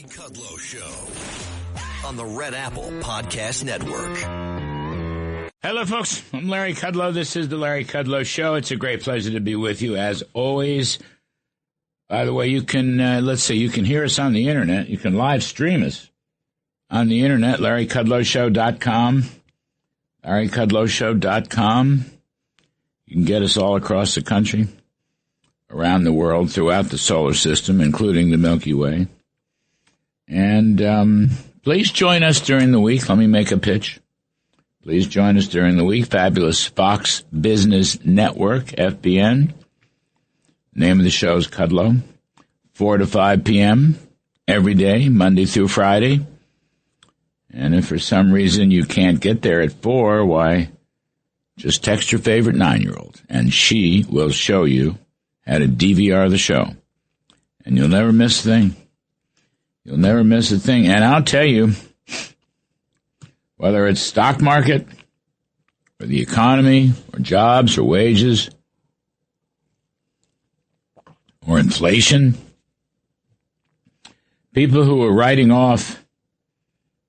Larry Kudlow Show on the Red Apple Podcast Network. Hello, folks. I'm Larry Kudlow. This is the Larry Kudlow Show. It's a great pleasure to be with you, as always. By the way, you can, you can hear us on the Internet. You can live stream us on the Internet, LarryKudlowShow.com. LarryKudlowShow.com. You can get us all across the country, around the world, throughout the solar system, including the Milky Way. And please join us during the week. Let me make a pitch. Please join us during the week. Fabulous Fox Business Network, FBN. Name of the show is Kudlow. 4 to 5 p.m. every day, Monday through Friday. And if for some reason you can't get there at 4, why, just text your favorite 9-year-old, and she will show you how to DVR the show. And you'll never miss a thing. You'll never miss a thing. And I'll tell you, whether it's stock market, or the economy, or jobs, or wages, or inflation, people who are writing off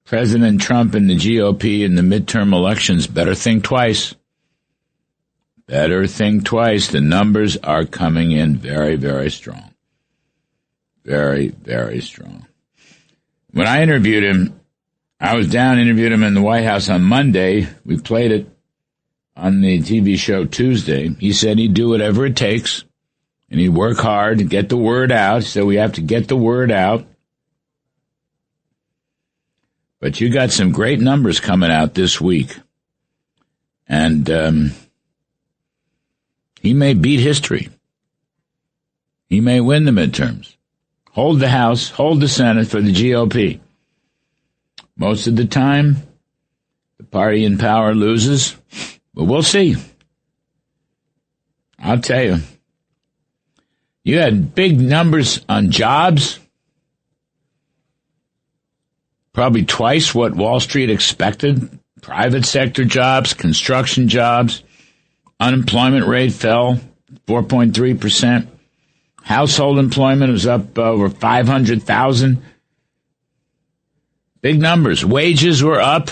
President Trump and the GOP in the midterm elections better think twice. Better think twice. The numbers are coming in very, very strong. Very, very strong. When I interviewed him, I was down, interviewed him in the White House on Monday. We played it on the TV show Tuesday. He said he'd do whatever it takes, and he'd work hard to get the word out. So we have to get the word out. But you got some great numbers coming out this week. And he may beat history. He may win the midterms. Hold the House, hold the Senate for the GOP. Most of the time, the party in power loses, but we'll see. I'll tell you. You had big numbers on jobs, probably twice what Wall Street expected. Private sector jobs, construction jobs. Unemployment rate fell 4.3%. Household employment was up over 500,000. Big numbers. Wages were up.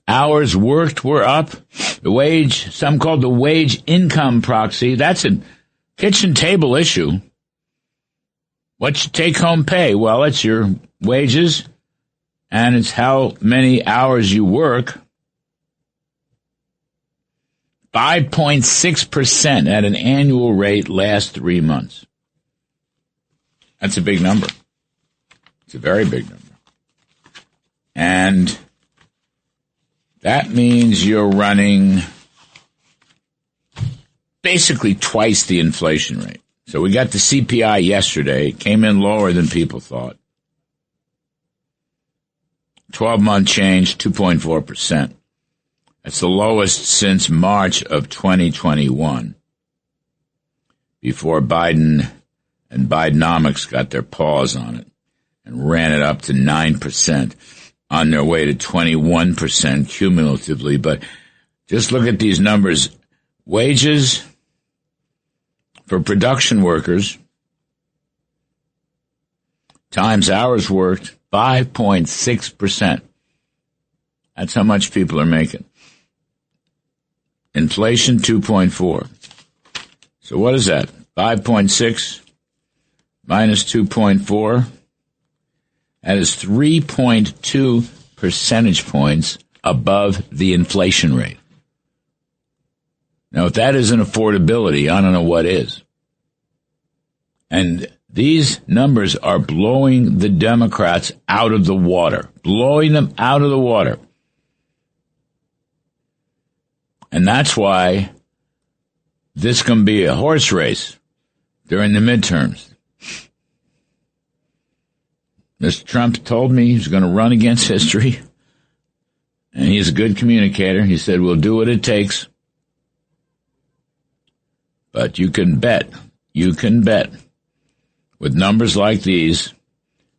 Hours worked were up. The wage, some called the wage income proxy, that's a kitchen table issue. What's your take-home pay? Well, it's your wages, and it's how many hours you work. 5.6% at an annual rate last 3 months. That's a big number. It's a very big number. And that means you're running basically twice the inflation rate. So we got the CPI yesterday. It came in lower than people thought. 12-month change, 2.4%. That's the lowest since March of 2021, before Biden and Bidenomics got their paws on it and ran it up to 9%, on their way to 21% cumulatively. But just look at these numbers. Wages for production workers times hours worked, 5.6%. That's how much people are making. Inflation, 2.4. So what is that? 5.6 minus 2.4. That is 3.2 percentage points above the inflation rate. Now, if that isn't affordability, I don't know what is. And these numbers are blowing the Democrats out of the water. Blowing them out of the water. And that's why this can be a horse race during the midterms. Mr. Trump told me he's going to run against history, and he's a good communicator. He said, we'll do what it takes. But you can bet, with numbers like these,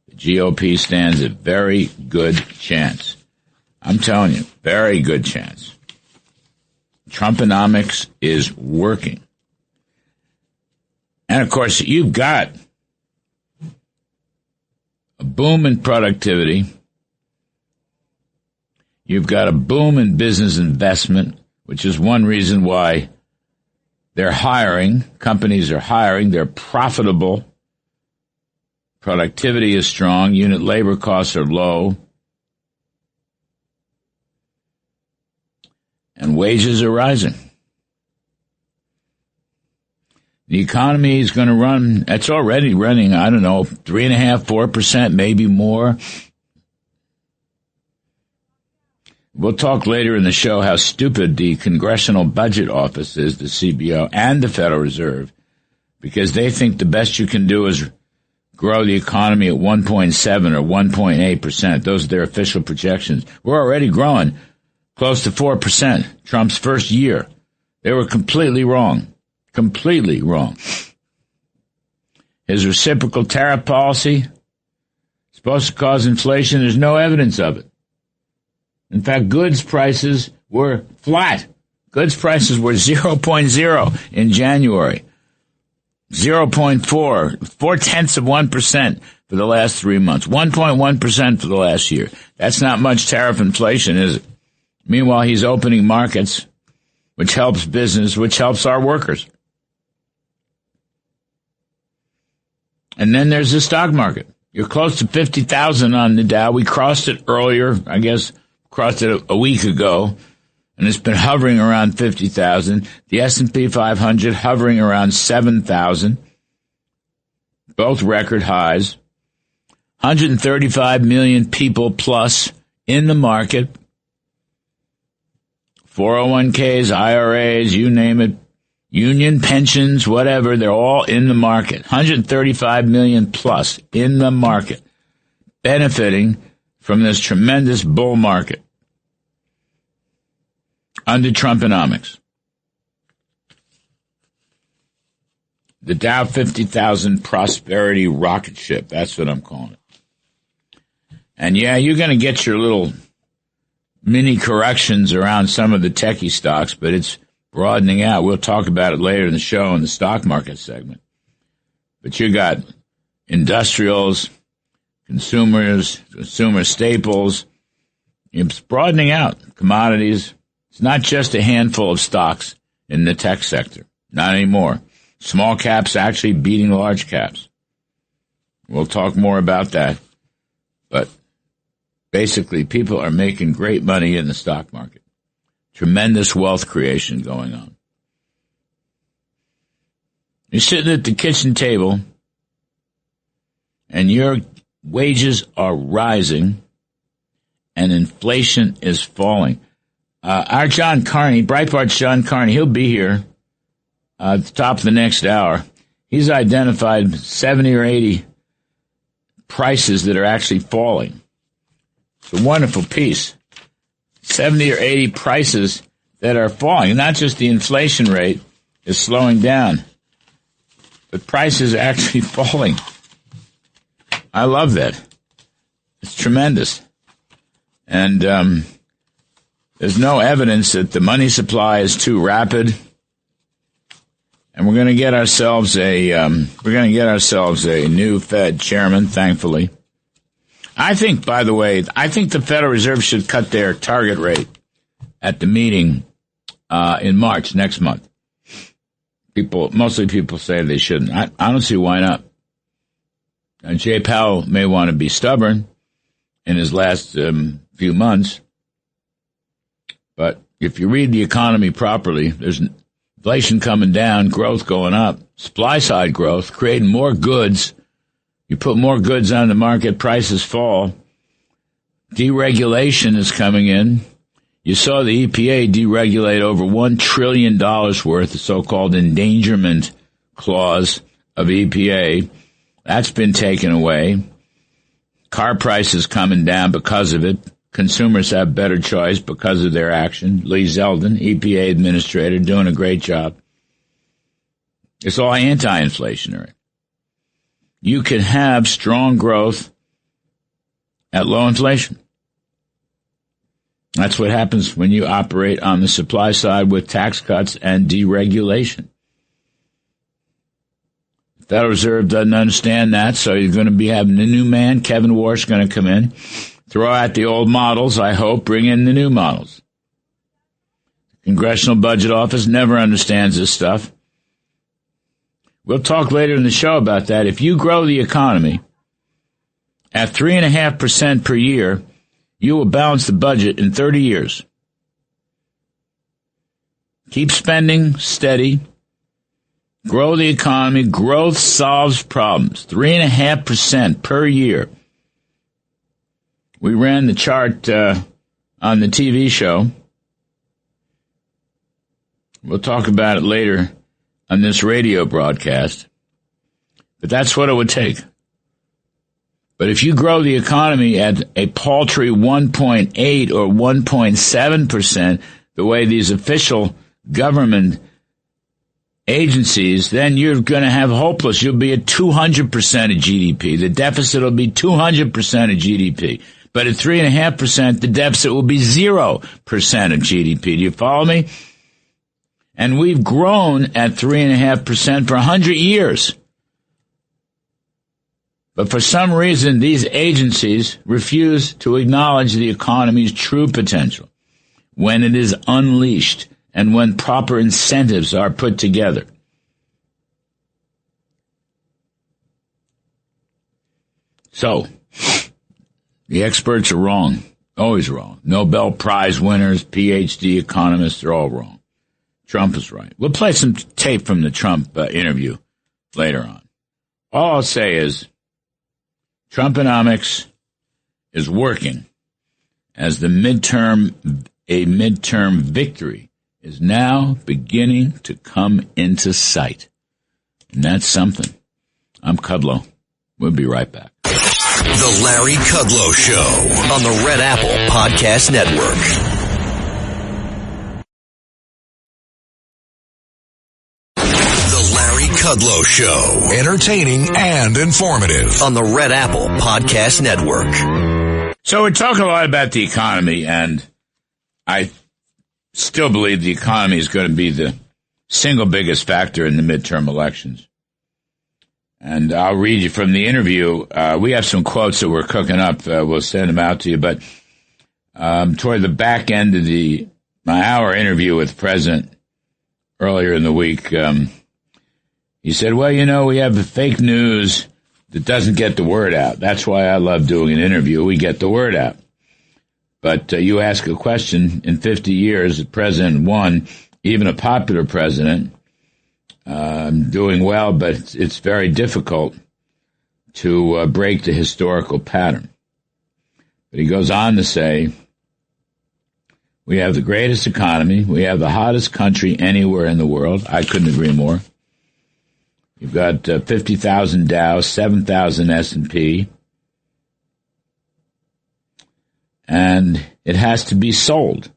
the GOP stands a very good chance. I'm telling you, very good chance. Trumponomics is working. And, of course, you've got a boom in productivity. You've got a boom in business investment, which is one reason why they're hiring. Companies are hiring. They're profitable. Productivity is strong. Unit labor costs are low. And wages are rising. The economy is going to run, it's already running, 3.5%, 4%, maybe more. We'll talk later in the show how stupid the Congressional Budget Office is, the CBO, and the Federal Reserve, because they think the best you can do is grow the economy at 1.7 or 1.8%. Those are their official projections. We're already growing close to 4%. Trump's first year. They were completely wrong. Completely wrong. His reciprocal tariff policy supposed to cause inflation. There's no evidence of it. In fact, goods prices were flat. Goods prices were 0.0 in January. 0.4, 0.4% for the last 3 months. 1.1% for the last year. That's not much tariff inflation, is it? Meanwhile, he's opening markets, which helps business, which helps our workers. And then there's the stock market. You're close to 50,000 on the Dow. We crossed it earlier, crossed it a week ago, and it's been hovering around 50,000. The S&P 500 hovering around 7,000, both record highs. 135 million people plus in the market. 401ks, IRAs, you name it. Union pensions, whatever, they're all in the market. 135 million plus in the market, benefiting from this tremendous bull market under Trumponomics. The Dow 50,000 prosperity rocket ship, that's what I'm calling it. And yeah, you're going to get your little mini corrections around some of the techie stocks, but it's broadening out. We'll talk about it later in the show in the stock market segment. But you got industrials, consumer staples. It's broadening out. Commodities. It's not just a handful of stocks in the tech sector. Not anymore. Small caps actually beating large caps. We'll talk more about that. But basically, people are making great money in the stock market. Tremendous wealth creation going on. You're sitting at the kitchen table, and your wages are rising, and inflation is falling. Our John Carney, Breitbart's John Carney, he'll be here at the top of the next hour. He's identified 70 or 80 prices that are actually falling. It's a wonderful piece. 70 or 80 prices that are falling. Not just the inflation rate is slowing down, but prices are actually falling. I love that. It's tremendous. And there's no evidence that the money supply is too rapid. And we're going to get ourselves a new Fed chairman, thankfully. I think, by the way, the Federal Reserve should cut their target rate at the meeting in March next month. Mostly people say they shouldn't. I don't see why not. And Jay Powell may want to be stubborn in his last few months, but if you read the economy properly, there's inflation coming down, growth going up, supply side growth, creating more goods. You put more goods on the market, prices fall. Deregulation is coming in. You saw the EPA deregulate over $1 trillion worth, the so-called endangerment clause of EPA. That's been taken away. Car prices coming down because of it. Consumers have better choice because of their action. Lee Zeldin, EPA administrator, doing a great job. It's all anti-inflationary. You can have strong growth at low inflation. That's what happens when you operate on the supply side with tax cuts and deregulation. Federal Reserve doesn't understand that, so you're going to be having a new man, Kevin Warsh, going to come in, throw out the old models, I hope, bring in the new models. Congressional Budget Office never understands this stuff. We'll talk later in the show about that. If you grow the economy at 3.5% per year, you will balance the budget in 30 years. Keep spending steady. Grow the economy. Growth solves problems. 3.5% per year. We ran the chart on the TV show. We'll talk about it later on this radio broadcast. But that's what it would take. But if you grow the economy at a paltry 1.8 or 1.7%, the way these official government agencies, then you're going to have hopeless. You'll be at 200% of GDP. The deficit will be 200% of GDP. But at 3.5%, the deficit will be 0% of GDP. Do you follow me? And we've grown at 3.5% for 100 years. But for some reason, these agencies refuse to acknowledge the economy's true potential when it is unleashed and when proper incentives are put together. So, the experts are wrong, always wrong. Nobel Prize winners, PhD economists, they're all wrong. Trump is right. We'll play some tape from the Trump interview later on. All I'll say is Trumponomics is working as a midterm victory is now beginning to come into sight. And that's something. I'm Kudlow. We'll be right back. The Larry Kudlow Show on the Red Apple Podcast Network. The Larry Kudlow Show. Entertaining and informative on the Red Apple Podcast Network. So we're talking a lot about the economy, and I still believe the economy is going to be the single biggest factor in the midterm elections. And I'll read you from the interview. We have some quotes that we're cooking up. We'll send them out to you. But toward the back end of my hour interview with the president earlier in the week, he said, well, we have the fake news that doesn't get the word out. That's why I love doing an interview. We get the word out. But you ask a question, in 50 years, the president won, even a popular president, doing well, but it's very difficult to break the historical pattern. But he goes on to say, we have the greatest economy. We have the hottest country anywhere in the world. I couldn't agree more. You've got 50,000 Dow, 7,000 S&P. And it has to be sold.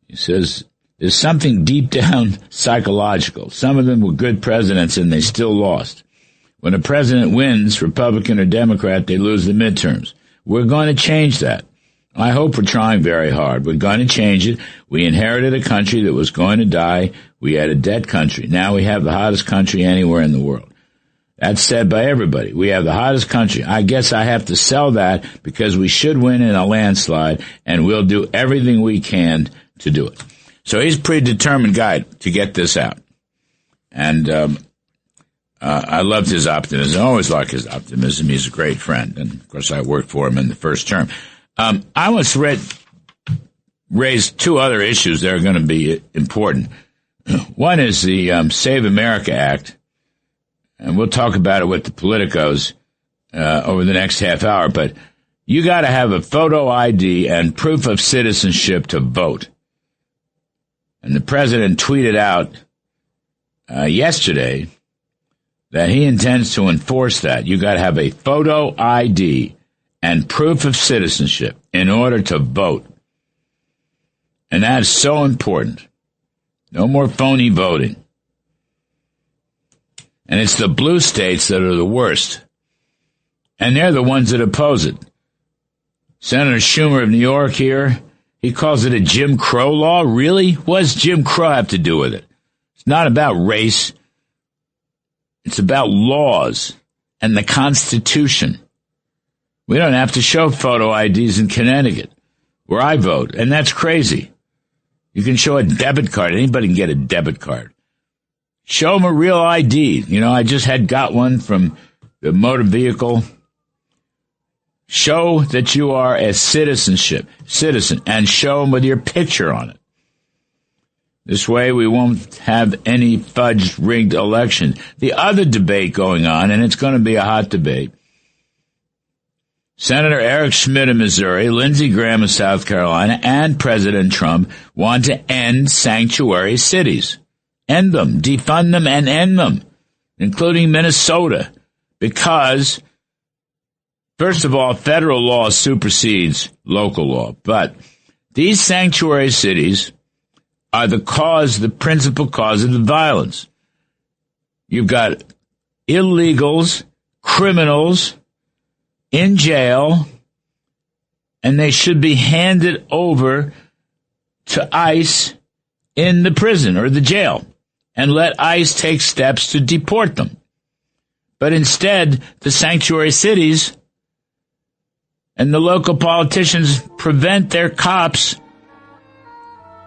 He says, there's something deep down psychological. Some of them were good presidents and they still lost. When a president wins, Republican or Democrat, they lose the midterms. We're going to change that. I hope we're trying very hard. We're going to change it. We inherited a country that was going to die. We had a dead country. Now we have the hottest country anywhere in the world. That's said by everybody. We have the hottest country. I guess I have to sell that because we should win in a landslide, and we'll do everything we can to do it. So he's a pretty determined guy to get this out. And I loved his optimism. I always like his optimism. He's a great friend. And, of course, I worked for him in the first term. I once raised two other issues that are going to be important. One is the Save America Act. And we'll talk about it with the politicos over the next half hour. But you got to have a photo ID and proof of citizenship to vote. And the president tweeted out yesterday that he intends to enforce that. You got to have a photo ID and proof of citizenship in order to vote. And that is so important. No more phony voting. And it's the blue states that are the worst. And they're the ones that oppose it. Senator Schumer of New York here, he calls it a Jim Crow law. Really? What does Jim Crow have to do with it? It's not about race. It's about laws and the Constitution. We don't have to show photo IDs in Connecticut, where I vote, and that's crazy. You can show a debit card. Anybody can get a debit card. Show them a real ID. You know, I just got one from the motor vehicle. Show that you are a citizen, and show them with your picture on it. This way we won't have any fudged, rigged election. The other debate going on, and it's going to be a hot debate, Senator Eric Schmidt of Missouri, Lindsey Graham of South Carolina, and President Trump want to end sanctuary cities. End them, defund them, and end them, including Minnesota, because, first of all, federal law supersedes local law. But these sanctuary cities are the principal cause of the violence. You've got illegals, criminals in jail, and they should be handed over to ICE in the prison or the jail and let ICE take steps to deport them. But instead, the sanctuary cities and the local politicians prevent their cops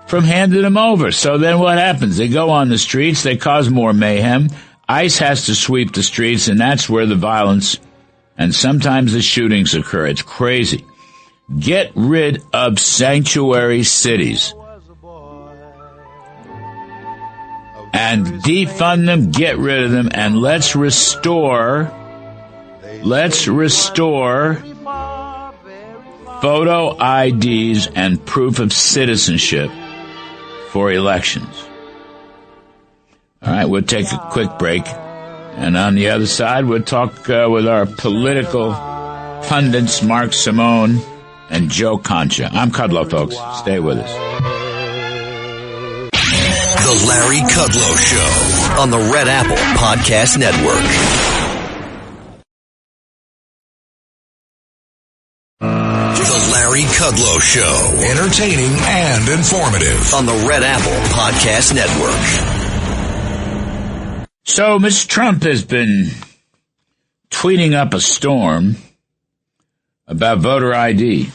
from handing them over. So then what happens? They go on the streets, they cause more mayhem. ICE has to sweep the streets, and that's where the violence and sometimes the shootings occur. It's crazy. Get rid of sanctuary cities and defund them, get rid of them, and let's restore photo IDs and proof of citizenship for elections. All right, we'll take a quick break. And on the other side, we'll talk with our political pundits, Mark Simone and Joe Concha. I'm Kudlow, folks. Stay with us. The Larry Kudlow Show on the Red Apple Podcast Network. The Larry Kudlow Show. Entertaining and informative on the Red Apple Podcast Network. So, Mr. Trump has been tweeting up a storm about voter ID,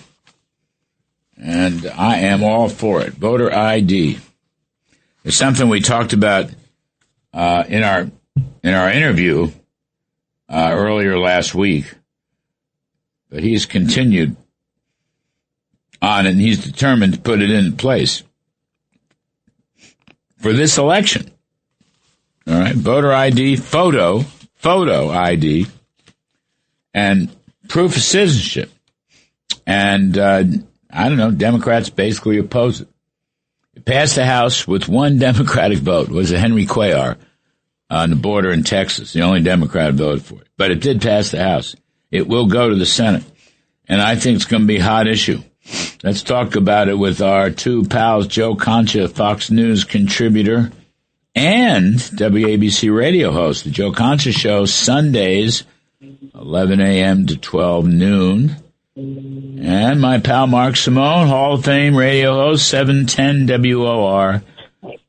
and I am all for it. Voter ID. It's something we talked about in our interview earlier last week, but he's continued on it, and he's determined to put it in place for this election. All right, voter ID, photo ID, and proof of citizenship. And, I don't know, Democrats basically oppose it. It passed the House with one Democratic vote. It was a Henry Cuellar on the border in Texas, the only Democrat voted for it. But it did pass the House. It will go to the Senate. And I think it's going to be a hot issue. Let's talk about it with our two pals, Joe Concha, Fox News contributor, and WABC radio host. The Joe Concha Show, Sundays, 11 a.m. to 12 noon. And my pal Mark Simone, Hall of Fame radio host, 710 WOR.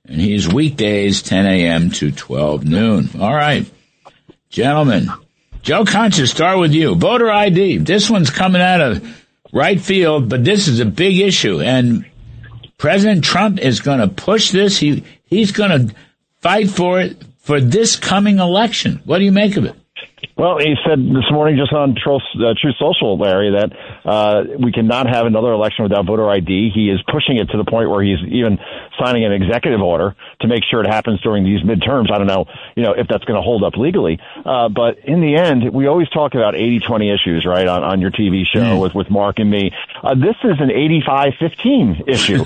And he's weekdays, 10 a.m. to 12 noon. All right, gentlemen. Joe Concha, start with you. Voter ID. This one's coming out of right field, but this is a big issue. And President Trump is going to push this. He's going to fight for it for this coming election. What do you make of it? Well, he said this morning just on Truth Social, Larry, that we cannot have another election without voter ID. He is pushing it to the point where he's even signing an executive order to make sure it happens during these midterms. I don't know, if that's going to hold up legally. But in the end, we always talk about 80-20 issues, right, on your TV show with Mark and me. This is an 85-15 issue.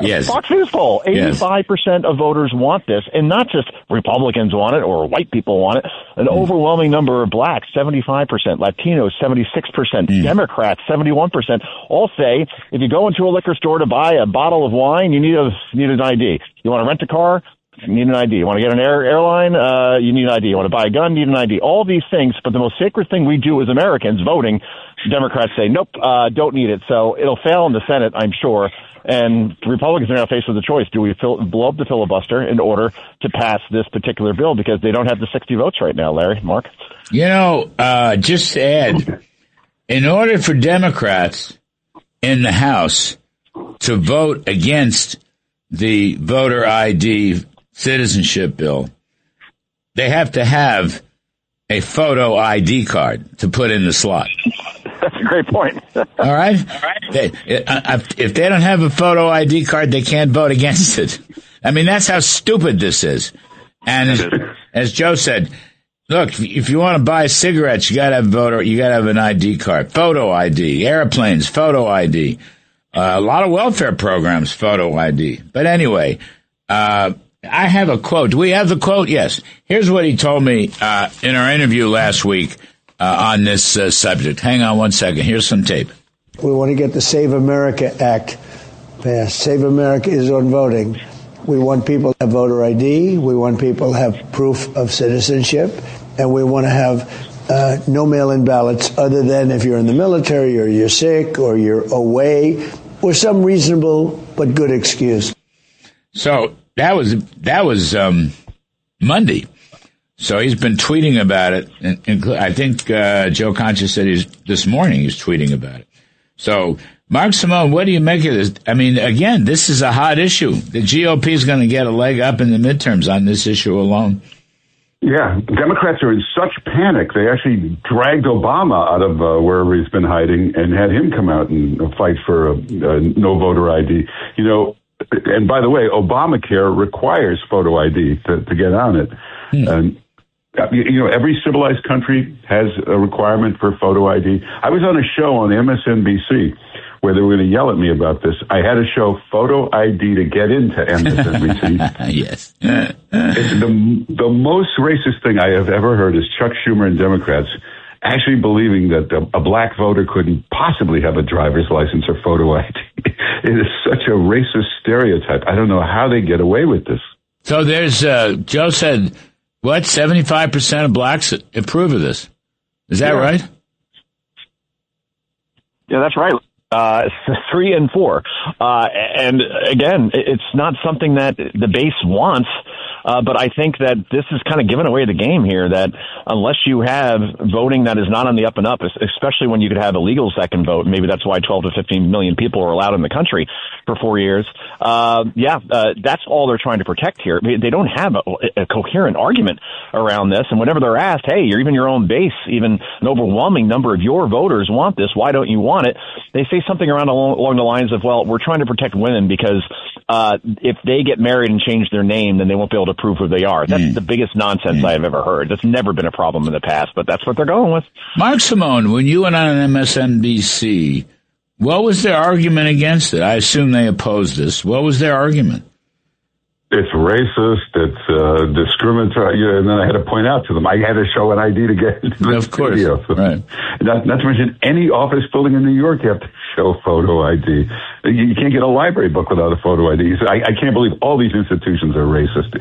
Yes. Fox News poll, 85% of voters want this, and not just Republicans want it or white people want it. An overwhelming number of blacks, 75%, Latinos, 76%, Democrats, 71%, all say if you go into a liquor store to buy a bottle of wine, you need an ID. You want to rent a car? You need an ID. You want to get an airline? You need an ID. You want to buy a gun? You need an ID. All these things, but the most sacred thing we do as Americans, voting, Democrats say, nope, don't need it. So it'll fail in the Senate, I'm sure. And Republicans are now faced with a choice. Do we blow up the filibuster in order to pass this particular bill? Because they don't have the 60 votes right now, Larry, Mark. Just to add, in order for Democrats in the House to vote against the voter ID citizenship bill, they have to have a photo ID card to put in the slot. That's a great point. All right? If they don't have a photo ID card, they can't vote against it. I mean, that's how stupid this is. And as Joe said, look, if you want to buy cigarettes, you got to have an ID card. Photo ID, airplanes, photo ID. A lot of welfare programs, photo ID. But anyway, I have a quote. Do we have the quote? Yes. Here's what he told me in our interview last week on this subject. Hang on one second. Here's some tape. We want to get the Save America Act passed. Save America is on voting. We want people to have voter ID. We want people to have proof of citizenship. And we want to have no mail-in ballots other than if you're in the military or you're sick or you're away or some reasonable but good excuse. So that was Monday. So he's been tweeting about it. And I think Joe Concha said this morning he's tweeting about it. So, Mark Simone, what do you make of this? I mean, again, this is a hot issue. The GOP is going to get a leg up in the midterms on this issue alone. Yeah, Democrats are in such panic. They actually dragged Obama out of wherever he's been hiding and had him come out and fight for no voter ID. You know, and by the way, Obamacare requires photo ID to get on it. And you know, every civilized country has a requirement for photo ID. I was on a show on MSNBC where they were going to yell at me about this. I had to show photo ID to get into MSNBC. Yes. The most racist thing I have ever heard is Chuck Schumer and Democrats actually believing that a black voter couldn't possibly have a driver's license or photo ID. It is such a racist stereotype. I don't know how they get away with this. So there's, Joe said, what, 75% of blacks approve of this? Is that right? Yeah, that's right. 3 and 4. And again, it's not something that the base wants. But I think that this is kind of giving away the game here, that unless you have voting that is not on the up and up, especially when you could have illegals that can vote, maybe that's why 12 to 15 million people are allowed in the country for 4 years. That's all they're trying to protect here. They don't have a coherent argument around this. And whenever they're asked, hey, you're even your own base, even an overwhelming number of your voters want this, why don't you want it? They say something along the lines of, well, we're trying to protect women because if they get married and change their name, then they won't be able to prove who they are. That's the biggest nonsense I have ever heard. That's never been a problem in the past, but that's what they're going with. Mark Simone, when you went on MSNBC, what was their argument against it? I assume they opposed this. What was their argument? It's racist, it's discriminatory, and then I had to point out to them, I had to show an ID to get into the studio. Right. Not to mention, any office building in New York, you have to show photo ID. You can't get a library book without a photo ID. So I can't believe all these institutions are racist.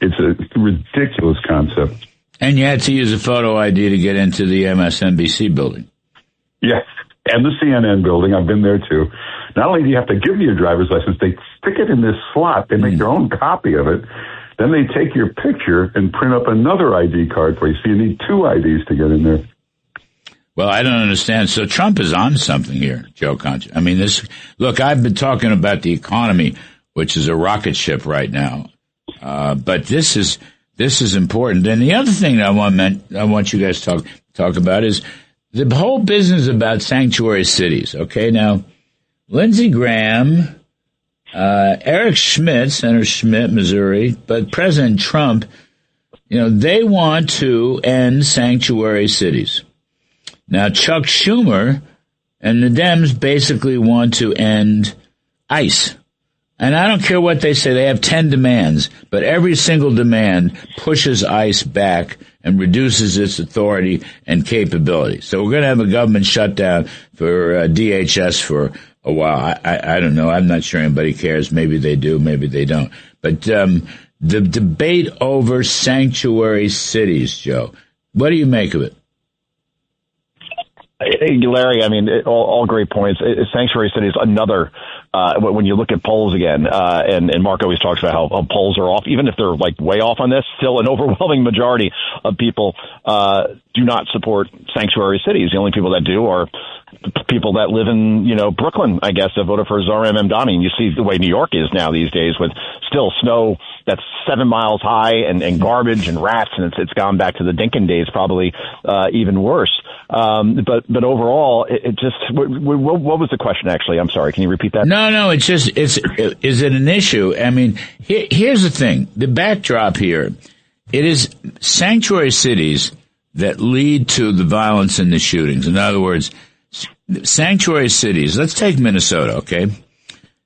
It's a ridiculous concept. And you had to use a photo ID to get into the MSNBC building. Yes, and the CNN building. I've been there, too. Not only do you have to give me your driver's license, they stick it in this slot. They make their own copy of it. Then they take your picture and print up another ID card for you. So you need 2 IDs to get in there. Well, I don't understand. So Trump is on something here, Joe Concha. I mean, look, I've been talking about the economy, which is a rocket ship right now. But this is important. And the other thing I want you guys to talk about is the whole business about sanctuary cities. Okay, now, Lindsey Graham, Eric Schmidt, Senator Schmidt, Missouri, but President Trump, they want to end sanctuary cities. Now, Chuck Schumer and the Dems basically want to end ICE. And I don't care what they say. They have 10 demands, but every single demand pushes ICE back and reduces its authority and capability. So we're going to have a government shutdown for DHS for a while. I don't know. I'm not sure anybody cares. Maybe they do. Maybe they don't. But the debate over sanctuary cities, Joe. What do you make of it? Hey, Larry, I mean, all great points. Sanctuary cities, another, when you look at polls again, and Mark always talks about how polls are off, even if they're like way off on this, still an overwhelming majority of people do not support sanctuary cities. The only people that do are people that live in, Brooklyn, I guess, that voted for Zohran Mamdani. And you see the way New York is now these days with still snow that's 7 miles high and garbage and rats, and it's gone back to the Dinkin days, probably even worse. But overall, it just, what was the question actually? I'm sorry. Can you repeat that? No, is it an issue? I mean, here's the thing. The backdrop here, it is sanctuary cities that lead to the violence and the shootings. In other words, sanctuary cities, let's take Minnesota, okay?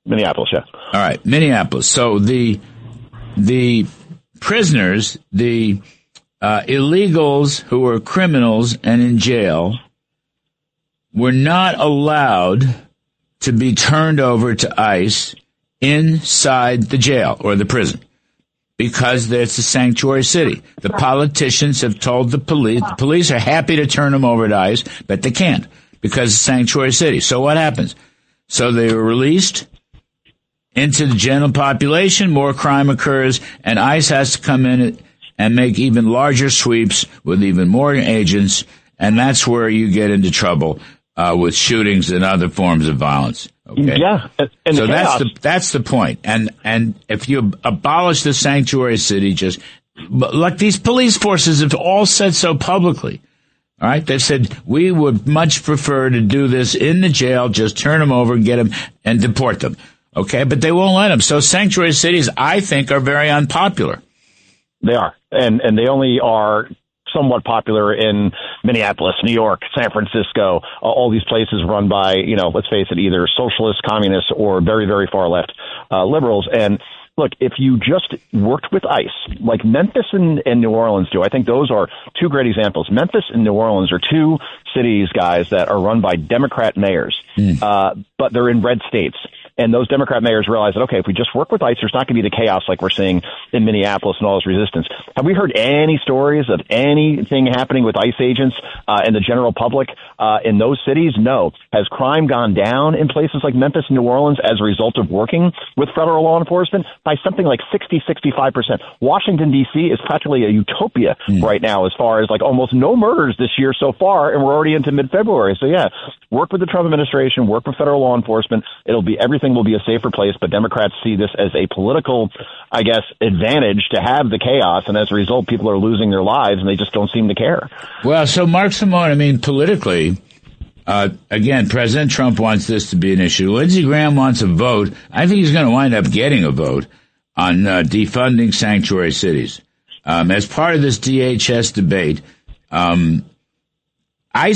Minneapolis, yeah. All right, Minneapolis. So the prisoners, the illegals who were criminals and in jail were not allowed to be turned over to ICE inside the jail or the prison because it's a sanctuary city. The politicians have told the police are happy to turn them over to ICE, but they can't because it's a sanctuary city. So what happens? So they were released into the general population, more crime occurs, and ICE has to come in and make even larger sweeps with even more agents, and that's where you get into trouble with shootings and other forms of violence. Okay? Yeah, and so that's the point. And if you abolish the sanctuary city, just like these police forces have all said so publicly. All right, they've said we would much prefer to do this in the jail, just turn them over, get them, and deport them. Okay, but they won't let them. So sanctuary cities, I think, are very unpopular. They are, and they only are somewhat popular in Minneapolis, New York, San Francisco, all these places run by, let's face it, either socialists, communists, or very, very far left liberals. And look, if you just worked with ICE, like Memphis and New Orleans do, I think those are two great examples. Memphis and New Orleans are two cities, guys, that are run by Democrat mayors, but they're in red states. And those Democrat mayors realize that, okay, if we just work with ICE, there's not going to be the chaos like we're seeing in Minneapolis and all this resistance. Have we heard any stories of anything happening with ICE agents and the general public in those cities? No. Has crime gone down in places like Memphis and New Orleans as a result of working with federal law enforcement? By something like 65%. Washington, D.C. is practically a utopia right now as far as like almost no murders this year so far, and we're already into mid-February. So, yeah, work with the Trump administration, work with federal law enforcement. Everything will be a safer place, but Democrats see this as a political, I guess, advantage to have the chaos, and as a result, people are losing their lives, and they just don't seem to care. Well, so Mark Simone, I mean, politically, again, President Trump wants this to be an issue. Lindsey Graham wants a vote. I think he's going to wind up getting a vote on defunding sanctuary cities. As part of this DHS debate, ICE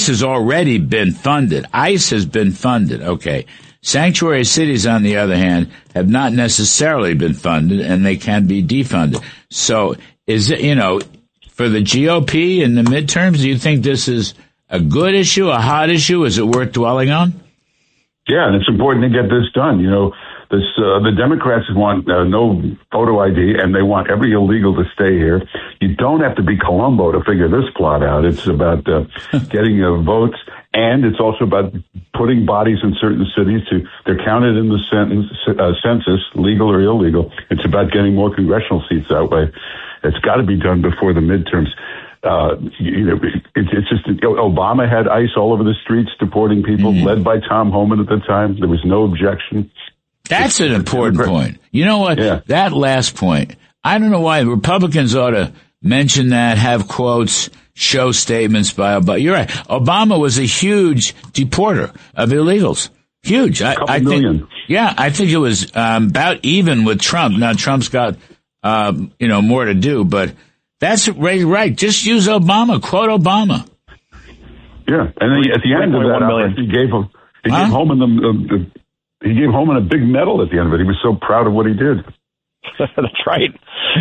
has already been funded. ICE has been funded, okay. Sanctuary cities, on the other hand, have not necessarily been funded, and they can be defunded. So, is it, for the GOP in the midterms, do you think this is a good issue, a hot issue? Is it worth dwelling on? Yeah, and it's important to get this done. The Democrats want no photo ID, and they want every illegal to stay here. You don't have to be Columbo to figure this plot out. It's about getting votes, and it's also about putting bodies in certain cities they're counted in the census, legal or illegal. It's about getting more congressional seats that way. It's got to be done before the midterms. It's just Obama had ICE all over the streets deporting people, led by Tom Homan at the time. There was no objection. That's an important point. You know what? Yeah. That last point, I don't know why Republicans ought to mention that, have quotes, show statements by Obama. You're right. Obama was a huge deporter of illegals. Huge. I think, yeah, I think it was about even with Trump. Now, Trump's got, more to do, but that's right. Just use Obama. Quote Obama. Yeah. And then at the end of that, he gave Homan he gave Homan a big medal at the end of it. He was so proud of what he did. That's right.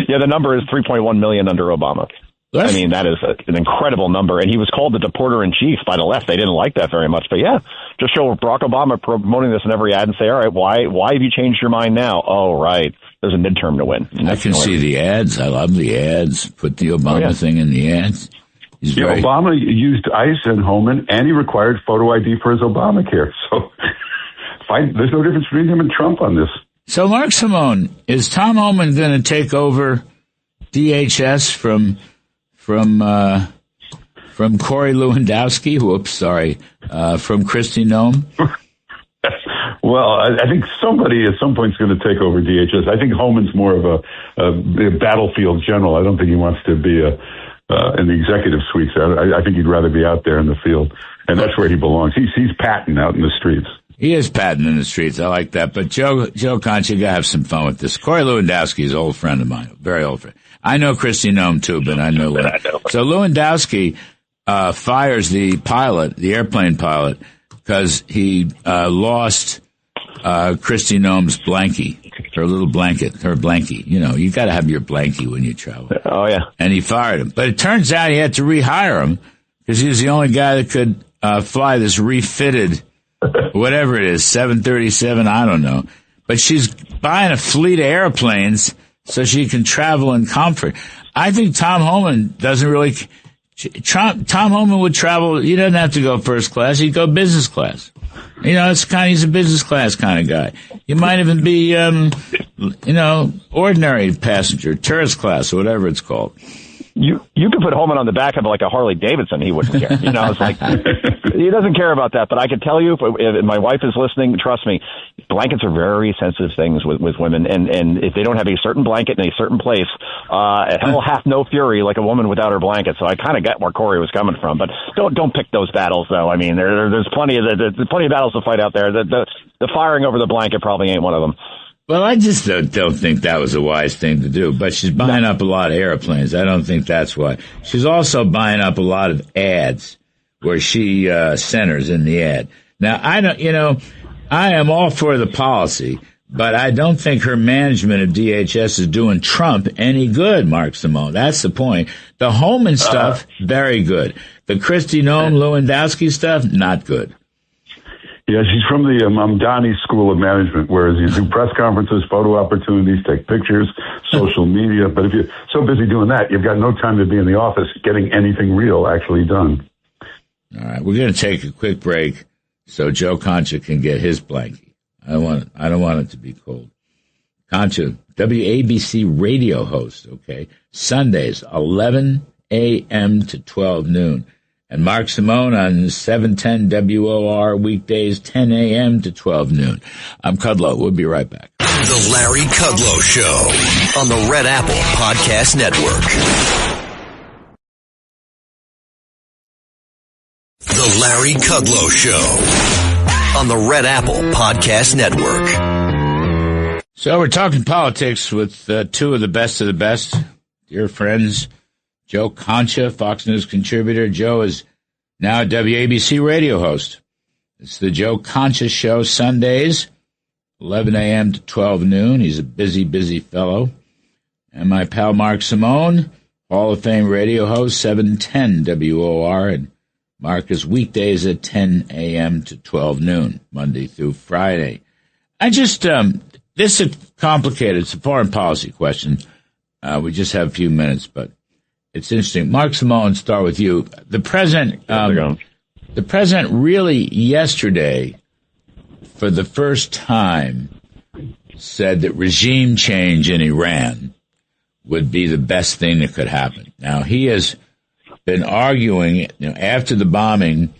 Yeah, the number is 3.1 million under Obama. I mean, that is an incredible number. And he was called the deporter-in-chief by the left. They didn't like that very much. But, yeah, just show Barack Obama promoting this in every ad and say, all right, why have you changed your mind now? Oh, right. there's a midterm to win. I can see the ads. I love the ads. Put the Obama thing in the ads. Obama used ICE and Homan, and he required photo ID for his Obamacare. So there's no difference between him and Trump on this. So, Mark Simone, is Tom Homan going to take over DHS from Corey Lewandowski? Whoops, sorry. From Kristi Noem? Well, I think somebody at some point is going to take over DHS. I think Homan's more of a battlefield general. I don't think he wants to be in the executive suites. I think he'd rather be out there in the field, and that's where he belongs. He's Patton out in the streets. He is Patton in the streets. I like that. But Joe Concha, you got to have some fun with this. Corey Lewandowski is an old friend of mine, very old friend. I know Kristi Noem too, but I know Lewandowski. So Lewandowski fires the pilot, the airplane pilot, because he lost Kristi Noem's blankie, her little blanket, her blankie. You know, you got to have your blankie when you travel. Oh, yeah. And he fired him. But it turns out he had to rehire him because he was the only guy that could fly this refitted, whatever it is, 737, I don't know. But she's buying a fleet of airplanes so she can travel in comfort. I think Tom Homan doesn't really... Tom Homan would travel, he doesn't have to go first class, he'd go business class. You know, he's a business class kind of guy. You might even be, ordinary passenger, tourist class, or whatever it's called. You could put Homan on the back of like a Harley Davidson, he wouldn't care. You know, it's like, he doesn't care about that. But I can tell you, if my wife is listening, trust me, blankets are very sensitive things with women. And if they don't have a certain blanket in a certain place, hell hath no fury like a woman without her blanket. So I kind of get where Corey was coming from. But don't pick those battles, though. I mean, there's plenty of battles to fight out there. The firing over the blanket probably ain't one of them. Well, I just don't think that was a wise thing to do. But she's buying up a lot of airplanes. I don't think that's why. She's also buying up a lot of ads where she centers in the ad. Now, I am all for the policy, but I don't think her management of DHS is doing Trump any good, Mark Simone. That's the point. The Homan stuff, very good. The Kristi Noem, Lewandowski stuff, not good. Yeah, she's from the Mamdani School of Management, whereas you do press conferences, photo opportunities, take pictures, social media. But if you're so busy doing that, you've got no time to be in the office getting anything real actually done. All right, we're going to take a quick break so Joe Concha can get his blankie. I don't want it to be cold. Concha, WABC radio host, okay? Sundays, 11 a.m. to 12 noon. And Mark Simone on 710 WOR weekdays, 10 a.m. to 12 noon. I'm Kudlow. We'll be right back. The Larry Kudlow Show on the Red Apple Podcast Network. The Larry Kudlow Show on the Red Apple Podcast Network. So we're talking politics with two of the best, dear friends. Joe Concha, Fox News contributor. Joe is now a WABC radio host. It's the Joe Concha Show Sundays, 11 a.m. to 12 noon. He's a busy fellow. And my pal Mark Simone, Hall of Fame radio host, 710 WOR. And Mark is weekdays at 10 a.m. to 12 noon, Monday through Friday. This is complicated. It's a foreign policy question. We just have a few minutes, but it's interesting. Mark Simone, start with you. The president really yesterday, for the first time, said that regime change in Iran would be the best thing that could happen. Now, he has been arguing, after the bombing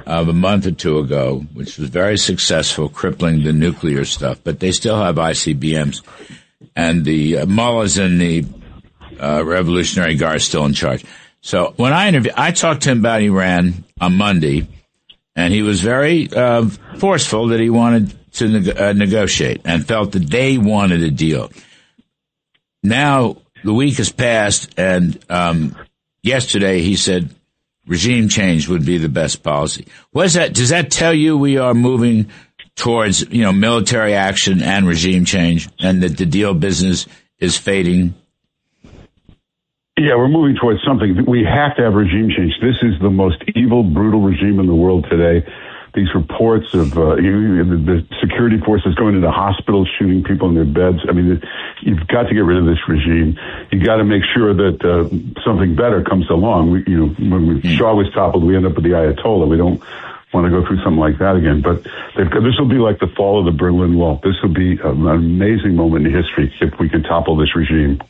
of a month or two ago, which was very successful, crippling the nuclear stuff, but they still have ICBMs, and the mullahs and the Revolutionary Guard still in charge. So when I talked to him about Iran on Monday, and he was very forceful that he wanted to negotiate and felt that they wanted a deal. Now the week has passed, and yesterday he said regime change would be the best policy. Does that tell you we are moving towards military action and regime change, and that the deal business is fading? Yeah, we're moving towards something. We have to have regime change. This is the most evil, brutal regime in the world today. these reports of the security forces going into hospitals, shooting people in their beds. I mean, you've got to get rid of this regime. You got to make sure that something better comes along. When Shah was toppled, we end up with the Ayatollah. We don't want to go through something like that again. But this will be like the fall of the Berlin Wall. This will be an amazing moment in history if we can topple this regime.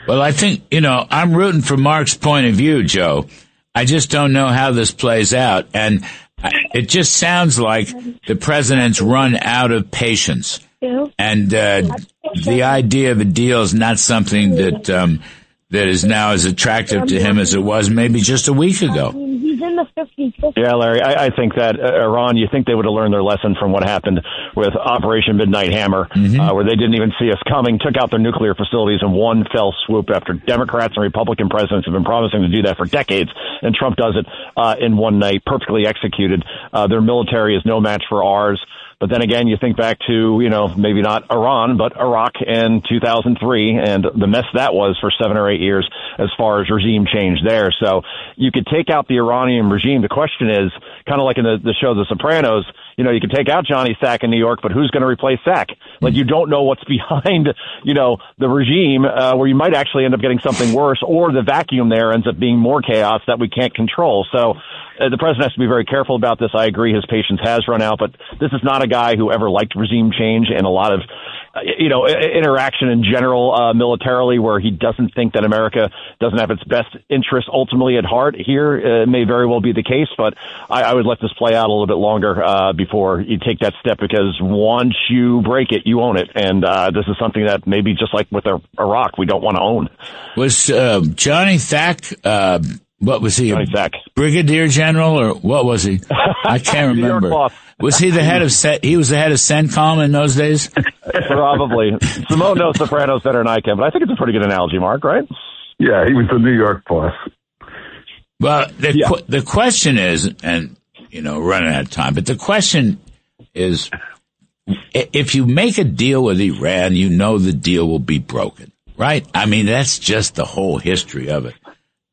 Well, I think, I'm rooting for Mark's point of view, Joe. I just don't know how this plays out. And it just sounds like the president's run out of patience. And the idea of a deal is not something that is now as attractive to him as it was maybe just a week ago. He's in the 50s. Yeah, Larry, I think that Iran, you think they would have learned their lesson from what happened with Operation Midnight Hammer, where they didn't even see us coming, took out their nuclear facilities in one fell swoop after Democrats and Republican presidents have been promising to do that for decades, and Trump does it in one night, perfectly executed. Their military is no match for ours. But then again, you think back to, maybe not Iran, but Iraq in 2003 and the mess that was for 7 or 8 years as far as regime change there. So you could take out the Iranian regime. The question is, kind of like in the show The Sopranos, you could take out Johnny Sack in New York, but who's going to replace Sack? Like, you don't know what's behind, the regime, where you might actually end up getting something worse, or the vacuum there ends up being more chaos that we can't control. So the president has to be very careful about this. I agree his patience has run out, but this is not a guy who ever liked regime change and a lot of, interaction in general, militarily, where he doesn't think that America doesn't have its best interests ultimately at heart. Here, it may very well be the case, but I would let this play out a little bit longer before you take that step, because once you break it, you own it. And this is something that maybe just like with Iraq, we don't want to own. Was Johnny Sack, what was he? Johnny Sack. Brigadier General, or what was he? I can't remember. Was he the head of he was the head of CENTCOM in those days? Probably. Simone knows Sopranos better than I can, but I think it's a pretty good analogy, Mark, right? Yeah, he was the New York boss. Well, the question is, and, running out of time, but the question is, if you make a deal with Iran, the deal will be broken, right? I mean, that's just the whole history of it.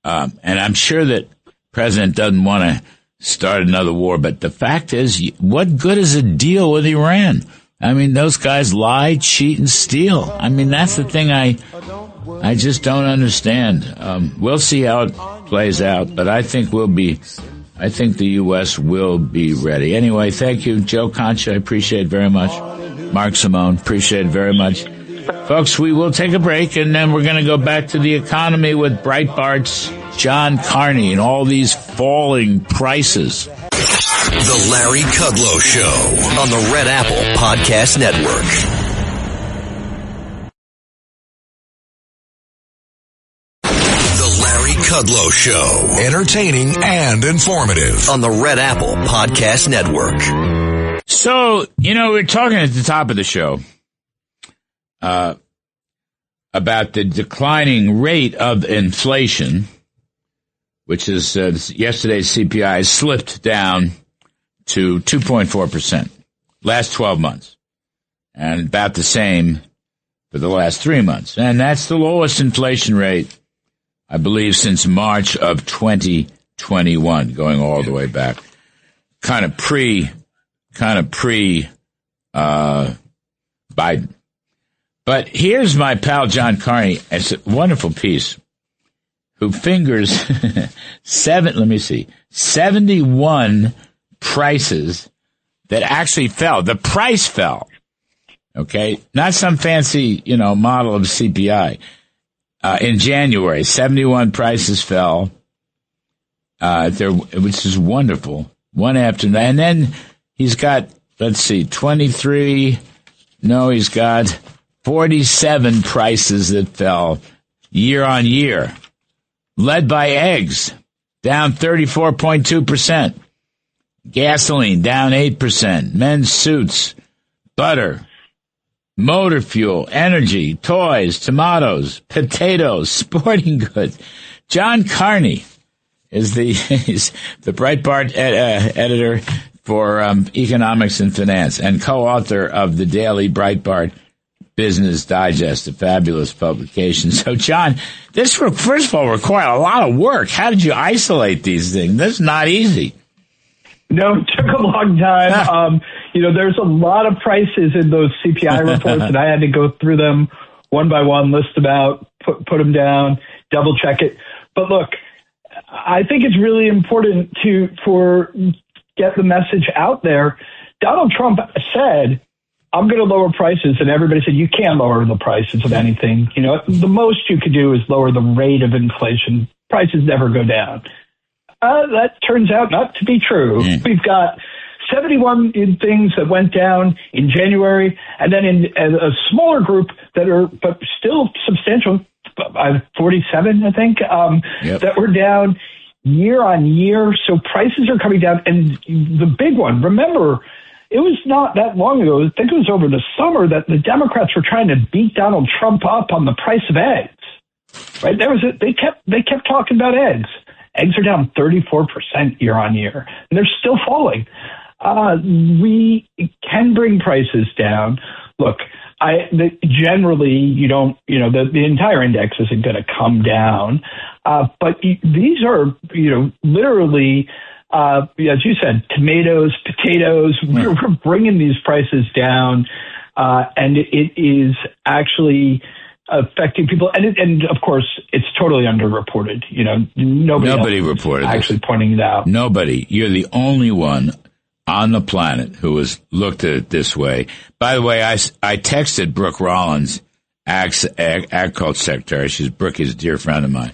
And I'm sure that the president doesn't want to start another war, but the fact is, what good is a deal with Iran? I mean, those guys lie, cheat, and steal. I mean, that's the thing I just don't understand. We'll see how it plays out, but I think the U.S. will be ready. Anyway, thank you, Joe Concha. I appreciate it very much. Mark Simone, appreciate it very much. Folks, we will take a break, and then we're going to go back to the economy with Breitbart's John Carney and all these falling prices. The Larry Kudlow Show on the Red Apple Podcast Network. The Larry Kudlow Show. Entertaining and informative on the Red Apple Podcast Network. So, we're talking at the top of the show about the declining rate of inflation, which is yesterday's CPI slipped down to 2.4% last 12 months, and about the same for the last 3 months. And that's the lowest inflation rate, I believe, since March of 2021, going all the way back, kind of pre Biden. But here's my pal John Carney. It's a wonderful piece. Who fingers 71 prices that actually fell. The price fell. Okay? Not some fancy, model of CPI. In January, 71 prices fell, which is wonderful. One after another. And then he's got, he's got 47 prices that fell year on year. Led by eggs, down 34.2%. Gasoline, down 8%. Men's suits, butter, motor fuel, energy, toys, tomatoes, potatoes, sporting goods. John Carney is the Breitbart editor for economics and finance and co-author of the daily Breitbart Business Digest, a fabulous publication. So, John, this, first of all, required a lot of work. How did you isolate these things? That's not easy. No, it took a long time. There's a lot of prices in those CPI reports, and I had to go through them one by one, list them out, put them down, double check it. But look, I think it's really important to get the message out there. Donald Trump said, I'm going to lower prices, and everybody said, you can't lower the prices of anything. The most you could do is lower the rate of inflation. Prices never go down. That turns out not to be true. We've got 71 things that went down in January, and then in a smaller group that are, but still substantial, 47, I think, that were down year on year. So prices are coming down. And the big one, remember, it was not that long ago, I think it was over the summer, that the Democrats were trying to beat Donald Trump up on the price of eggs. Right? They kept talking about eggs. Eggs are down 34% year on year, and they're still falling. We can bring prices down. Look, generally, the entire index isn't going to come down, but these are, literally, as you said, tomatoes, potatoes. We're bringing these prices down, and it is actually affecting people. And of course, it's totally underreported. Nobody reported actually pointing it out. Nobody. You're the only one on the planet who has looked at it this way. By the way, I texted Brooke Rollins, Agriculture Secretary. Brooke is a dear friend of mine,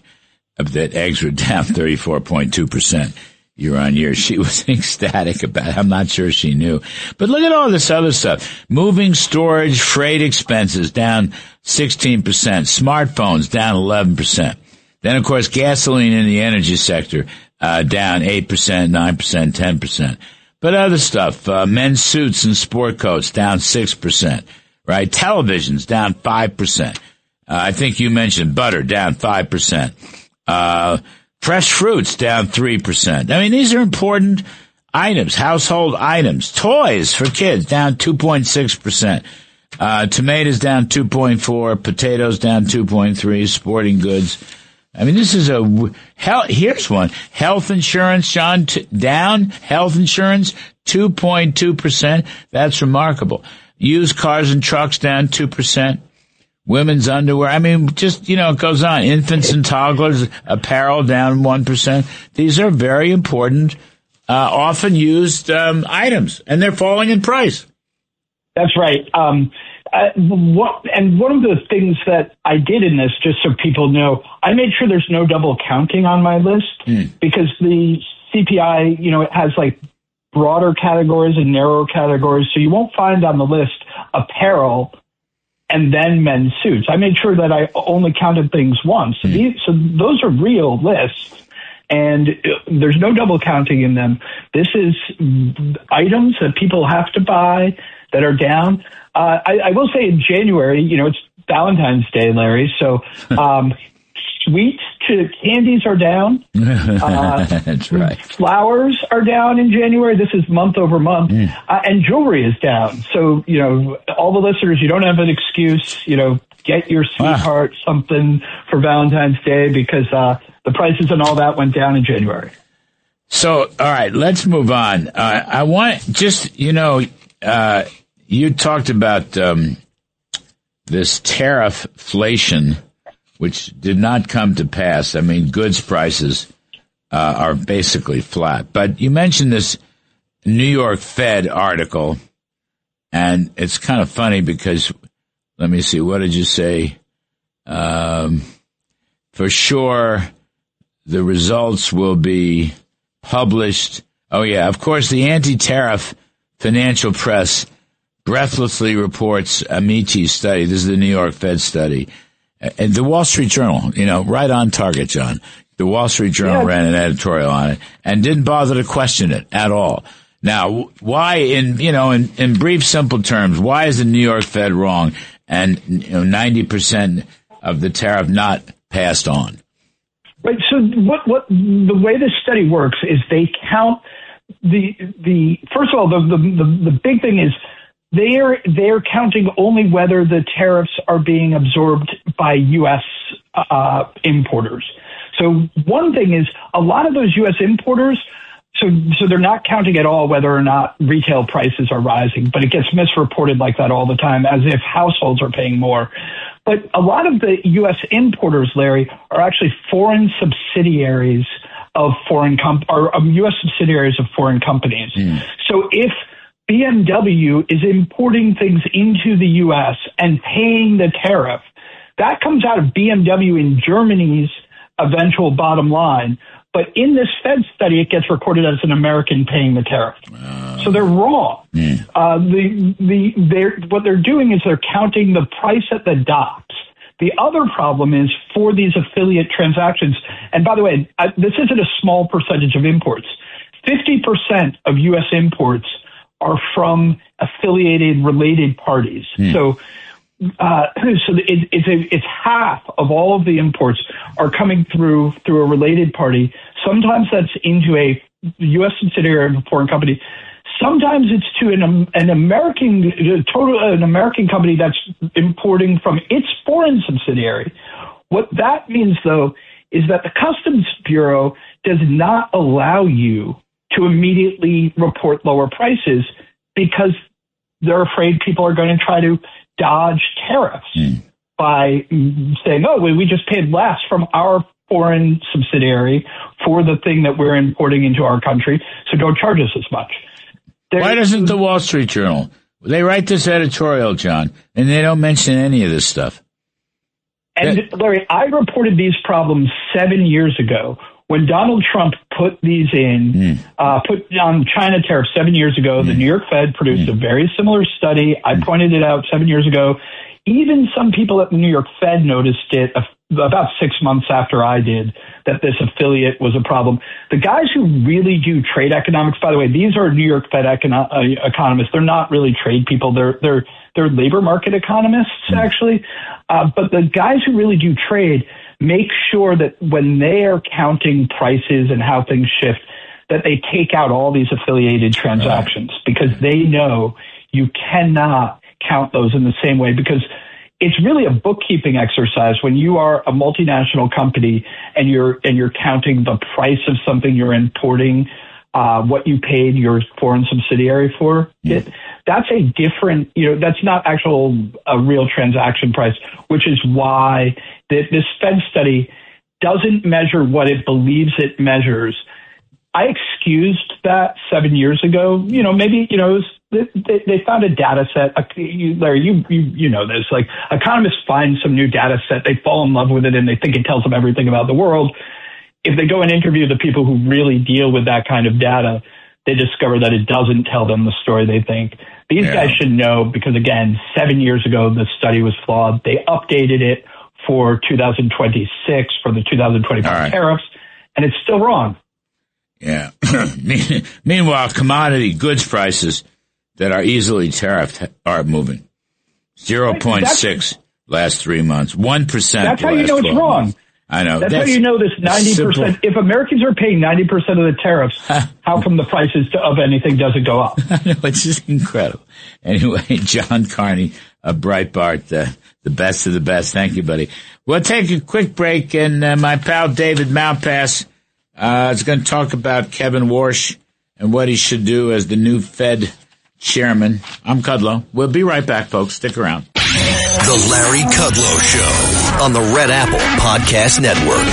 that eggs were down 34.2% year on year. She was ecstatic about it. I'm not sure she knew. But look at all this other stuff. Moving, storage, freight expenses down 16%. Smartphones down 11%. Then, of course, gasoline in the energy sector down 8%, 9%, 10%. But other stuff, men's suits and sport coats down 6%, right? Televisions down 5%. I think you mentioned butter down 5%. Fresh fruits down 3%. I mean, these are important items, household items. Toys for kids down 2.6%. Tomatoes down 2.4%. Potatoes down 2.3%. Sporting goods. I mean, this is here's one. Health insurance, John, down. Health insurance, 2.2%. That's remarkable. Used cars and trucks down 2%. Women's underwear. I mean, just, it goes on. Infants and toddlers, apparel down 1%. These are very important, often used, items, and they're falling in price. That's right. One of the things that I did in this, just so people know, I made sure there's no double counting on my list because the CPI, it has like broader categories and narrower categories. So you won't find on the list apparel and then men's suits. I made sure that I only counted things once. So those are real lists. And there's no double counting in them. This is items that people have to buy that are down. I will say in January, it's Valentine's Day, Larry. So sweets to candies are down. That's right. Flowers are down in January. This is month over month. And jewelry is down. So, all the listeners, you don't have an excuse. Get your sweetheart something for Valentine's Day because the prices and all that went down in January. So, all right, let's move on. I want just, you talked about this tarifflation, which did not come to pass. I mean, goods prices are basically flat. But you mentioned this New York Fed article, and it's kind of funny because, let me see, what did you say? For sure, the results will be published. Oh, yeah, of course, the anti-tariff financial press breathlessly reports Amiti's study. This is the New York Fed study. And the Wall Street Journal, right on target, John. The Wall Street Journal ran an editorial on it and didn't bother to question it at all. Now, why, in brief, simple terms, why is the New York Fed wrong and 90% of the tariff not passed on? Right. So what the way this study works is they count the first of all, the big thing is they're counting only whether the tariffs are being absorbed by U.S. Importers. So one thing is a lot of those U.S. importers So they're not counting at all whether or not retail prices are rising, but it gets misreported like that all the time, as if households are paying more. But a lot of the U.S. importers, Larry, are actually foreign subsidiaries of U.S. subsidiaries of foreign companies. So if BMW is importing things into the U.S. and paying the tariff, that comes out of BMW in Germany's eventual bottom line. But in this Fed study, it gets recorded as an American paying the tariff. So they're wrong. What they're doing is they're counting the price at the docks. The other problem is for these affiliate transactions, and by the way, this isn't a small percentage of imports. 50% of U.S. imports are from affiliated related parties. So it's half of all of the imports are coming through a related party. Sometimes that's into a U.S. subsidiary of a foreign company. Sometimes it's to an American company that's importing from its foreign subsidiary. What that means, though, is that the Customs Bureau does not allow you to immediately report lower prices because they're afraid people are going to try to dodge tariffs by saying, oh, we just paid less from our foreign subsidiary for the thing that we're importing into our country, so don't charge us as much. Why doesn't the Wall Street Journal? They write this editorial, John, and they don't mention any of this stuff. And Larry, I reported these problems 7 years ago when Donald Trump put these in, put on China tariffs 7 years ago. The New York Fed produced a very similar study. I pointed it out 7 years ago. Even some people at the New York Fed noticed it about 6 months after I did, that this affiliate was a problem. The guys who really do trade economics, by the way, these are New York Fed economists. They're not really trade people. They're labor market economists, actually. But the guys who really do trade make sure that when they are counting prices and how things shift, that they take out all these affiliated transactions because they know you cannot count those in the same way, because it's really a bookkeeping exercise when you are a multinational company and you're counting the price of something you're importing, what you paid your foreign subsidiary for. That's a different, that's not a real transaction price, which is why this Fed study doesn't measure what it believes it measures. I excused that 7 years ago. Maybe, it was, they found a data set. Larry, you know this. Like, economists find some new data set, they fall in love with it, and they think it tells them everything about the world. If they go and interview the people who really deal with that kind of data, they discover that it doesn't tell them the story they think. These guys should know because, again, 7 years ago, the study was flawed. They updated it for 2026 for the 2025 tariffs, and it's still wrong. Yeah. Meanwhile, commodity goods prices that are easily tariffed are moving. 0.6 last 3 months, 1%. That's how you know it's wrong. Months. I know. That's how you know this 90%. Simple. If Americans are paying 90% of the tariffs, how come the prices of anything doesn't go up? I know, it's just incredible. Anyway, John Carney of Breitbart, the best of the best. Thank you, buddy. We'll take a quick break, and my pal David Malpass is going to talk about Kevin Warsh and what he should do as the new Fed chairman. I'm Kudlow. We'll be right back, folks. Stick around. The Larry Kudlow Show on the Red Apple Podcast Network.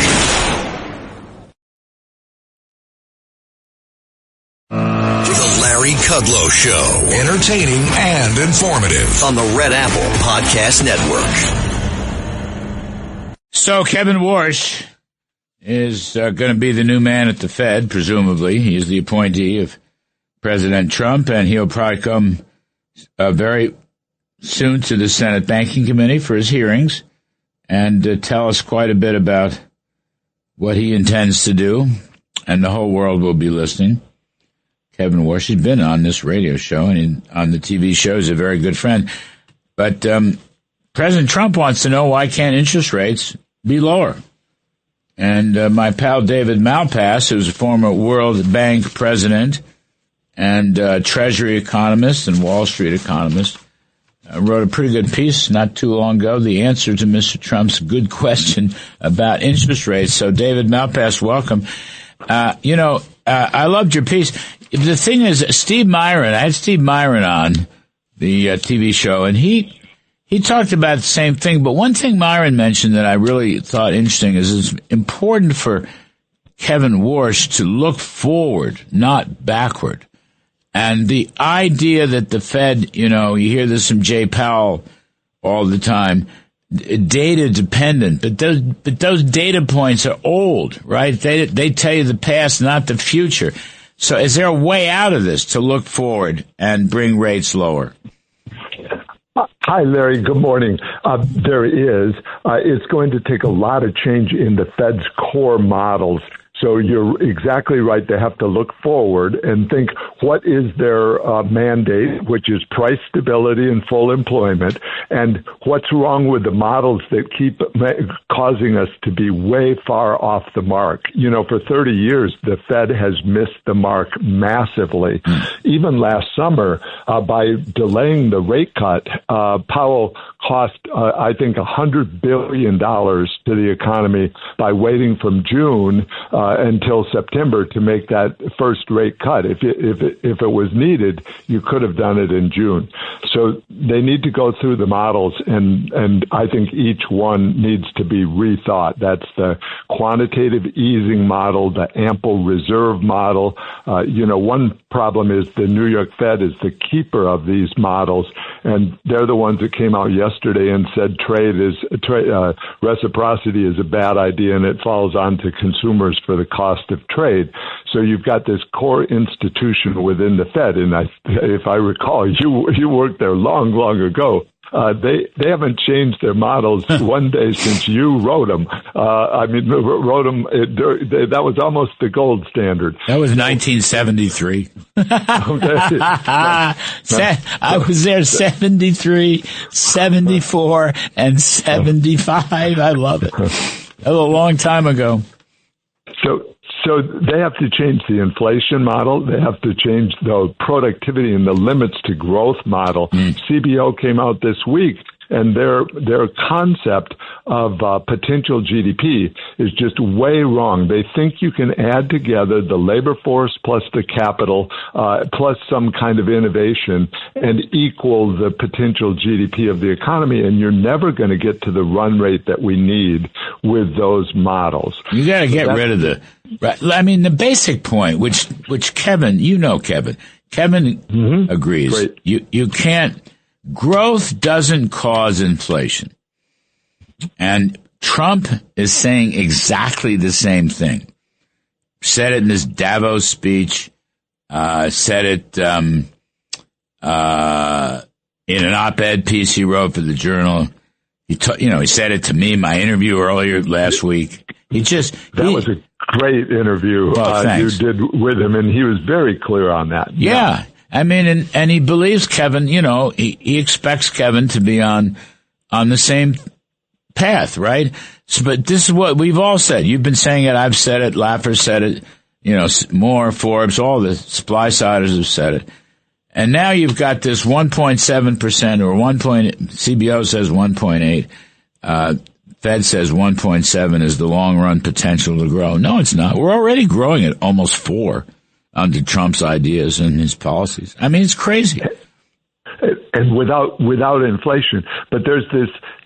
The Larry Kudlow Show. Entertaining and informative on the Red Apple Podcast Network. So Kevin Warsh is going to be the new man at the Fed, presumably. He's the appointee of President Trump, and he'll probably come very soon to the Senate Banking Committee for his hearings and tell us quite a bit about what he intends to do, and the whole world will be listening. Kevin Warsh has been on this radio show and on the TV show. He's a very good friend. But President Trump wants to know, why can't interest rates be lower? And my pal David Malpass, who's a former World Bank president and Treasury economist and Wall Street economist, wrote a pretty good piece not too long ago, the answer to Mr. Trump's good question about interest rates. So, David Malpass, welcome. I loved your piece. The thing is, I had Steve Myron on the TV show, and he talked about the same thing. But one thing Myron mentioned that I really thought interesting is it's important for Kevin Warsh to look forward, not backward. And the idea that the Fed, you hear this from Jay Powell all the time, data dependent, but those data points are old, right? They tell you the past, not the future. So is there a way out of this to look forward and bring rates lower? Hi, Larry. Good morning. There is. It's going to take a lot of change in the Fed's core models. So you're exactly right. They have to look forward and think, what is their mandate, which is price stability and full employment, and what's wrong with the models that keep causing us to be way far off the mark? For 30 years, the Fed has missed the mark massively. Even last summer, by delaying the rate cut, Powell cost, I think, $100 billion to the economy by waiting from June until September to make that first rate cut. If it was needed, you could have done it in June. So they need to go through the models, and I think each one needs to be rethought. That's the quantitative easing model, the ample reserve model. One problem is the New York Fed is the keeper of these models, and they're the ones that came out yesterday and said reciprocity is a bad idea and it falls on to consumers for the cost of trade. So you've got this core institution within the Fed, and if I recall, you worked there long ago. They haven't changed their models one day since you wrote them. Wrote them. That was almost the gold standard. That was 1973. I was there 73, 74, and 75. I love it. That was a long time ago. So they have to change the inflation model. They have to change the productivity and the limits to growth model. CBO came out this week, and their concept of potential GDP is just way wrong. They think you can add together the labor force plus the capital plus some kind of innovation and equal the potential GDP of the economy, and you're never going to get to the run rate that we need with those models. You got to get rid of the basic point, which Kevin, Kevin agrees. Great. You can't. Growth doesn't cause inflation. And Trump is saying exactly the same thing. Said it in his Davos speech, said it in an op-ed piece he wrote for the Journal. He said it to me in my interview earlier last week. That was a great interview you did with him, and he was very clear on that. Yeah. And he believes Kevin, he expects Kevin to be on the same path, right? So, but this is what we've all said. You've been saying it. I've said it. Laffer said it. Moore, Forbes, all the supply-siders have said it. And now you've got this 1.7% or CBO says 1.8. Fed says 1.7 is the long-run potential to grow. No, it's not. We're already growing at almost 4. Under Trump's ideas and his policies. It's crazy. And without inflation. But there's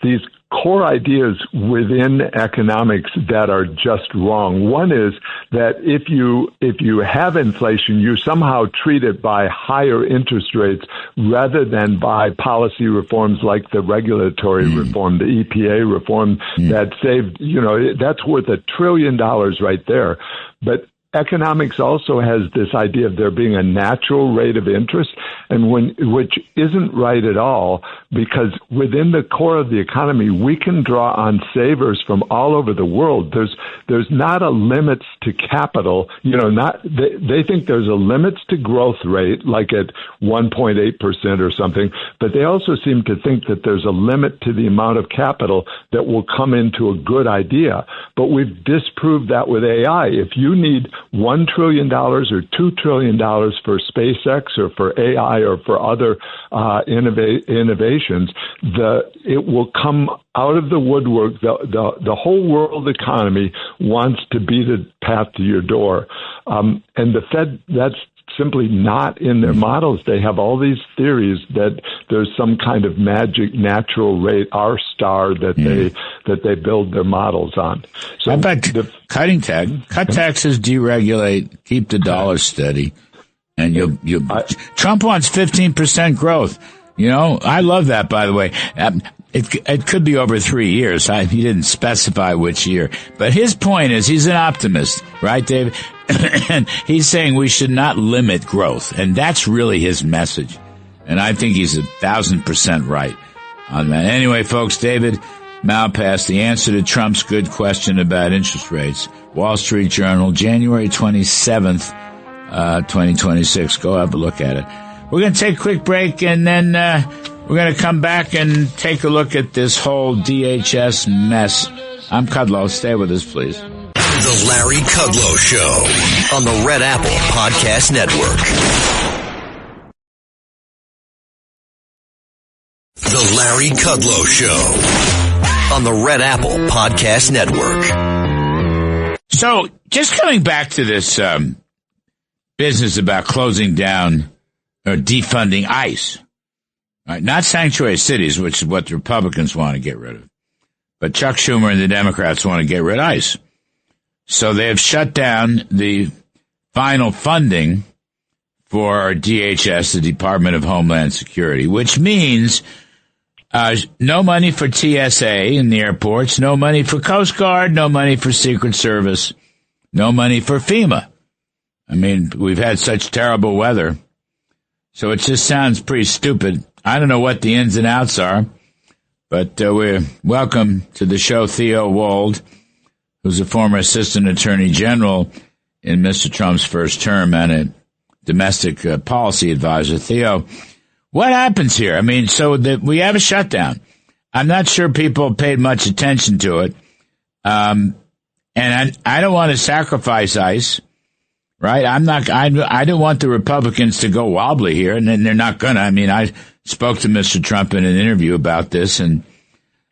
these core ideas within economics that are just wrong. One is that if you have inflation, you somehow treat it by higher interest rates rather than by policy reforms like the regulatory reform, the EPA reform that saved, that's worth $1 trillion right there. But economics also has this idea of there being a natural rate of interest, which isn't right at all, because within the core of the economy, we can draw on savers from all over the world. There's not a limits to capital. They think there's a limits to growth rate, like at 1.8% or something, but they also seem to think that there's a limit to the amount of capital that will come into a good idea. But we've disproved that with AI. If you need $1 trillion or $2 trillion for SpaceX or for AI or for other innovation, administrations, it will come out of the woodwork. The whole world economy wants to beat a path to your door. And the Fed, that's simply not in their models. They have all these theories that there's some kind of magic natural rate, R star, that they build their models on. So how about cut taxes, deregulate, keep the dollar steady, and Trump wants 15% growth. You know, I love that, by the way. It could be over 3 years. He didn't specify which year. But his point is he's an optimist, right, David? And he's saying we should not limit growth. And that's really his message. And I think he's 1,000% right on that. Anyway, folks, David Malpass, the answer to Trump's good question about interest rates. Wall Street Journal, January 27th, 2026. Go have a look at it. We're going to take a quick break, and then we're going to come back and take a look at this whole DHS mess. I'm Kudlow. Stay with us, please. The Larry Kudlow Show on the Red Apple Podcast Network. The Larry Kudlow Show on the Red Apple Podcast Network. So, just coming back to this business about closing down or defunding ICE. Right, not sanctuary cities, which is what the Republicans want to get rid of. But Chuck Schumer and the Democrats want to get rid of ICE. So they have shut down the final funding for DHS, the Department of Homeland Security, which means no money for TSA in the airports, no money for Coast Guard, no money for Secret Service, no money for FEMA. I mean, we've had such terrible weather. So it just sounds pretty stupid. I don't know what the ins and outs are, but we're welcome to the show Theo Wold, who's a former assistant attorney general in Mr. Trump's first term and a domestic policy advisor. Theo, what happens here? I mean, so we have a shutdown. I'm not sure people paid much attention to it. And I don't want to sacrifice ICE. Right? I don't want the Republicans to go wobbly here, and they're not gonna. I mean, I spoke to Mr. Trump in an interview about this, and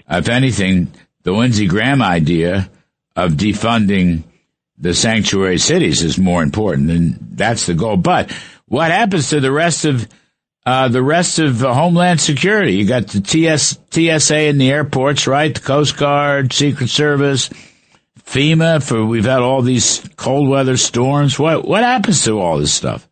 if anything, the Lindsey Graham idea of defunding the sanctuary cities is more important, and that's the goal. But what happens to the rest of Homeland Security? You got the TSA in the airports, right? The Coast Guard, Secret Service, FEMA, we've had all these cold weather storms. What happens to all this stuff?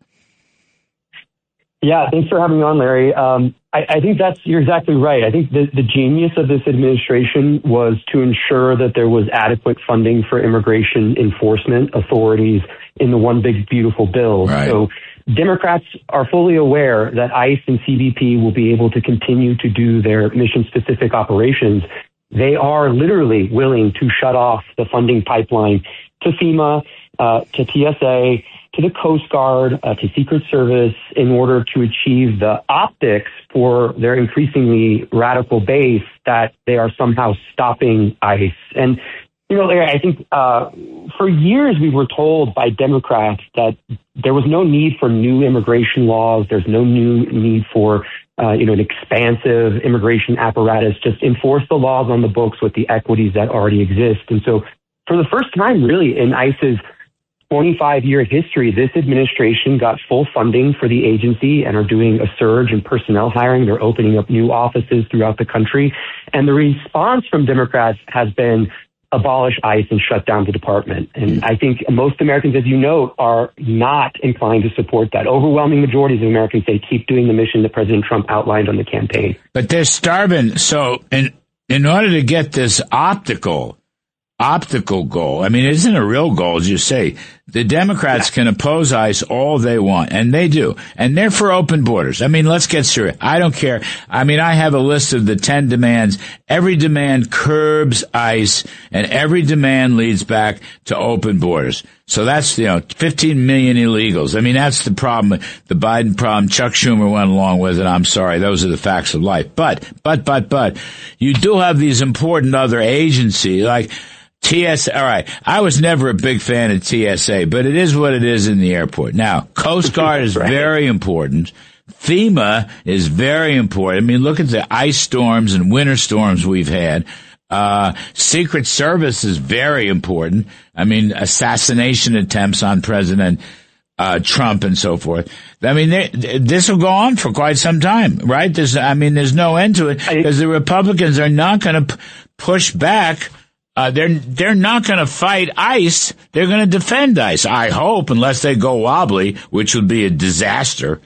Yeah, thanks for having me on, Larry. I think you're exactly right. I think the genius of this administration was to ensure that there was adequate funding for immigration enforcement authorities in the one big beautiful bill. Right. So Democrats are fully aware that ICE and CBP will be able to continue to do their mission-specific operations. They are literally willing to shut off the funding pipeline to FEMA, to TSA, to the Coast Guard, to Secret Service in order to achieve the optics for their increasingly radical base that they are somehow stopping ICE. And, you know, Larry, I think for years we were told by Democrats that there was no need for new immigration laws. There's no new need for an expansive immigration apparatus. Just enforce the laws on the books with the equities that already exist. And so for the first time, really, in ICE's 25-year history, this administration got full funding for the agency and are doing a surge in personnel hiring. They're opening up new offices throughout the country. And the response from Democrats has been abolish ICE and shut down the department. And I think most Americans, as you note, are not inclined to support that. Overwhelming majorities of Americans say keep doing the mission that President Trump outlined on the campaign. But they're starving. So in order to get this optical goal, I mean, it isn't a real goal, as you say. The Democrats can oppose ICE all they want, and they do. And they're for open borders. I mean, let's get serious. I don't care. I mean, I have a list of the 10 demands. Every demand curbs ICE, and every demand leads back to open borders. So that's, 15 million illegals. I mean, that's the problem, the Biden problem. Chuck Schumer went along with it. I'm sorry. Those are the facts of life. But, you do have these important other agencies, like TSA, all right. I was never a big fan of TSA, but it is what it is in the airport. Now, Coast Guard is very important. FEMA is very important. I mean, look at the ice storms and winter storms we've had. Secret Service is very important. I mean, assassination attempts on President Trump and so forth. I mean, this will go on for quite some time, right? There's no end to it because the Republicans are not going to push back. They're not going to fight ICE. They're going to defend ICE, I hope, unless they go wobbly, which would be a disaster.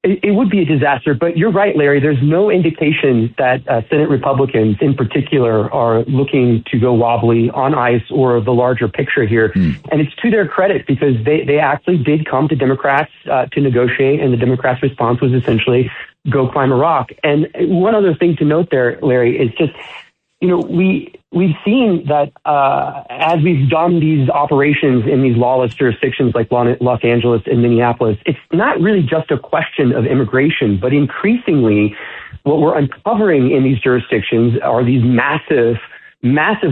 It would be a disaster, but you're right, Larry. There's no indication that Senate Republicans in particular are looking to go wobbly on ICE or the larger picture here. And it's to their credit because they actually did come to Democrats to negotiate, and the Democrats' response was essentially go climb a rock. And one other thing to note there, Larry, is just, we've seen that as we've done these operations in these lawless jurisdictions like Los Angeles and Minneapolis, it's not really just a question of immigration, but increasingly what we're uncovering in these jurisdictions are these massive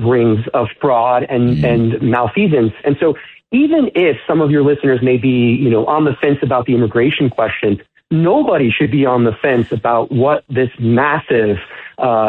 rings of fraud and malfeasance. And so even if some of your listeners may be, on the fence about the immigration question, nobody should be on the fence about what this massive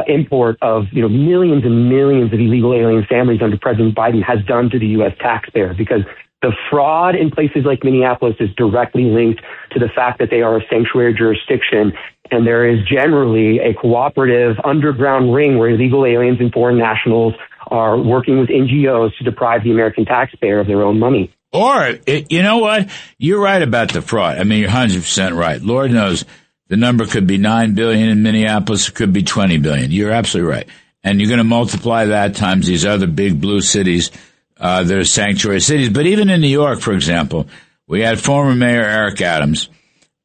import of millions and millions of illegal alien families under President Biden has done to the U.S. taxpayer, because the fraud in places like Minneapolis is directly linked to the fact that they are a sanctuary jurisdiction, and there is generally a cooperative underground ring where illegal aliens and foreign nationals are working with NGOs to deprive the American taxpayer of their own money. Or, you know what? You're right about the fraud. I mean, you're 100% right. Lord knows the number could be 9 billion in Minneapolis. It could be 20 billion. You're absolutely right. And you're going to multiply that times these other big blue cities that are sanctuary cities. But even in New York, for example, we had former Mayor Eric Adams.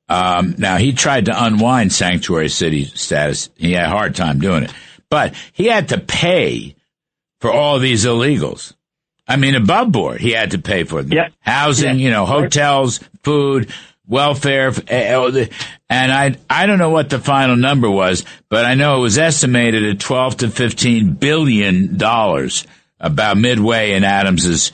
Now, he tried to unwind sanctuary city status. He had a hard time doing it. But he had to pay for all these illegals. I mean, above board, he had to pay for them. Yep. Housing, hotels, food, welfare. And I don't know what the final number was, but I know it was estimated at $12 to $15 billion about midway in Adams's,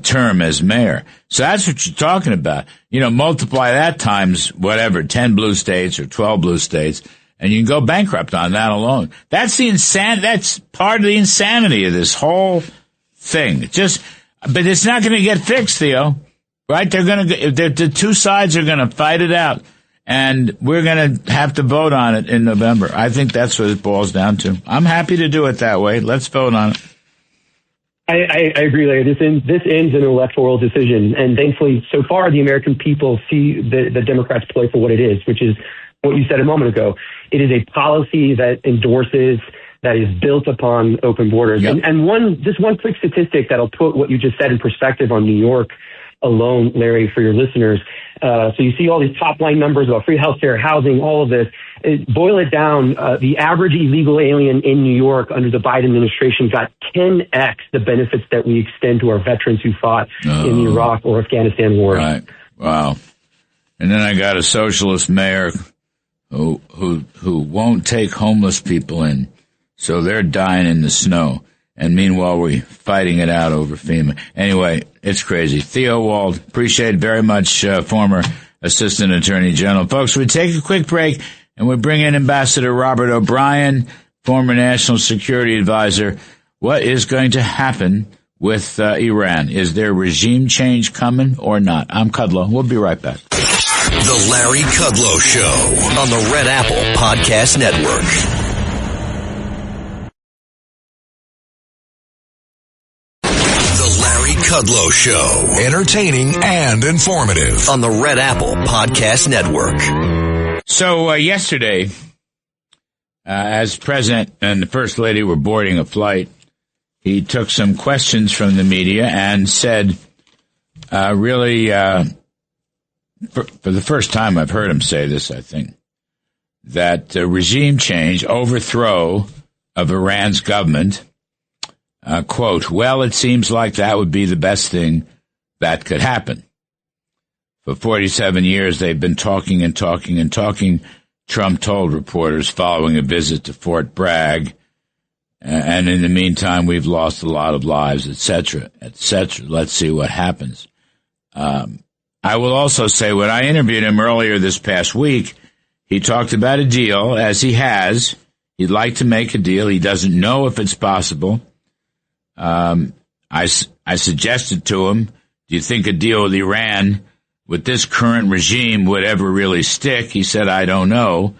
term as mayor. So that's what you're talking about. Multiply that times whatever, 10 blue states or 12 blue states, and you can go bankrupt on that alone. That's that's part of the insanity of this whole thing. But it's not going to get fixed, Theo. Right? The two sides are going to fight it out, and we're going to have to vote on it in November. I think that's what it boils down to. I'm happy to do it that way. Let's vote on it. I agree, Larry. This ends in an electoral decision, and thankfully, so far, the American people see the Democrats' play for what it is, which is what you said a moment ago. It is a policy that endorses, that is built upon open borders. Yep. And just one quick statistic that'll put what you just said in perspective on New York alone, Larry, for your listeners. So you see all these top line numbers about free healthcare, housing, all of this. Boil it down. The average illegal alien in New York under the Biden administration got 10x the benefits that we extend to our veterans who fought in the Iraq or Afghanistan wars. Right. Wow. And then I got a socialist mayor who won't take homeless people in, so they're dying in the snow. And meanwhile, we're fighting it out over FEMA. Anyway, it's crazy. Theo Wald, appreciate it very much, former Assistant Attorney General. Folks, we take a quick break, and we bring in Ambassador Robert O'Brien, former National Security Advisor. What is going to happen with Iran? Is there regime change coming or not? I'm Kudlow. We'll be right back. The Larry Kudlow Show on the Red Apple Podcast Network. Kudlow Show. Entertaining and informative on the Red Apple Podcast Network. So yesterday, as President and the First Lady were boarding a flight, he took some questions from the media and said, for the first time I've heard him say this, I think, that regime change, overthrow of Iran's government, quote, well, it seems like that would be the best thing that could happen. For 47 years, they've been talking and talking and talking, Trump told reporters following a visit to Fort Bragg. And in the meantime, we've lost a lot of lives, et cetera, et cetera. Let's see what happens. I I will also say, when I interviewed him earlier this past week, he talked about a deal, as he has. He'd like to make a deal. He doesn't know if it's possible. I suggested to him, do you think a deal with Iran with this current regime would ever really stick? He said, I don't know.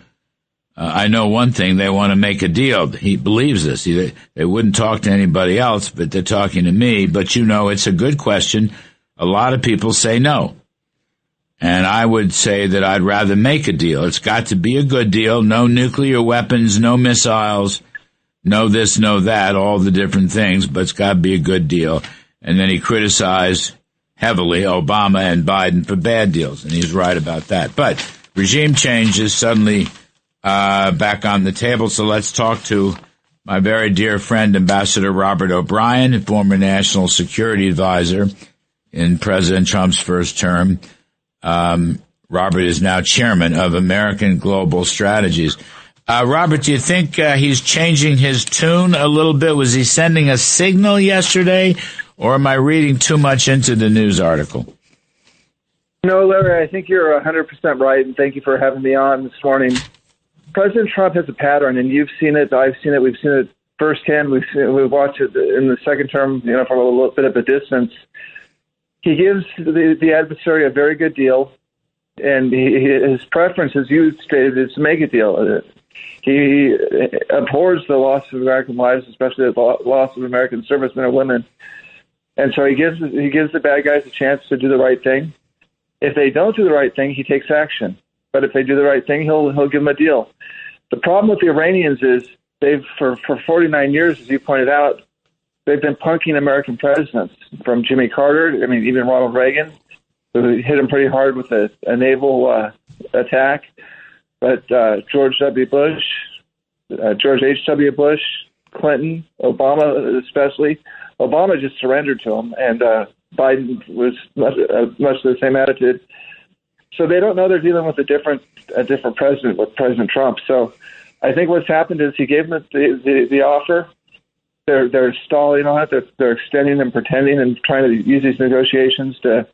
I know one thing, they want to make a deal. He believes this. They wouldn't talk to anybody else, but they're talking to me. But, it's a good question. A lot of people say no. And I would say that I'd rather make a deal. It's got to be a good deal. No nuclear weapons, no missiles, no this, no that, all the different things, but it's got to be a good deal. And then he criticized heavily Obama and Biden for bad deals, and he's right about that. But regime change is suddenly back on the table, so let's talk to my very dear friend, Ambassador Robert O'Brien, former national security advisor in President Trump's first term. Robert is now chairman of American Global Strategies. Robert, do you think he's changing his tune a little bit? Was he sending a signal yesterday, or am I reading too much into the news article? No, Larry, I think you're 100% right, and thank you for having me on this morning. President Trump has a pattern, and you've seen it, I've seen it, we've seen it firsthand. We've watched it in the second term, from a little bit of a distance. He gives the adversary a very good deal, and his preference, as you stated, is to make a deal. He abhors the loss of American lives, especially the loss of American servicemen and women. And so he gives the bad guys a chance to do the right thing. If they don't do the right thing, he takes action. But if they do the right thing, he'll give them a deal. The problem with the Iranians is they've, for 49 years, as you pointed out, they've been punking American presidents, from Jimmy Carter, even Ronald Reagan, who hit him pretty hard with a naval attack. But George W. Bush, George H.W. Bush, Clinton, Obama especially. Obama just surrendered to him, and Biden was much the same attitude. So they don't know they're dealing with a different president, with President Trump. So I think what's happened is he gave them the offer. They're stalling on it. They're extending and pretending and trying to use these negotiations to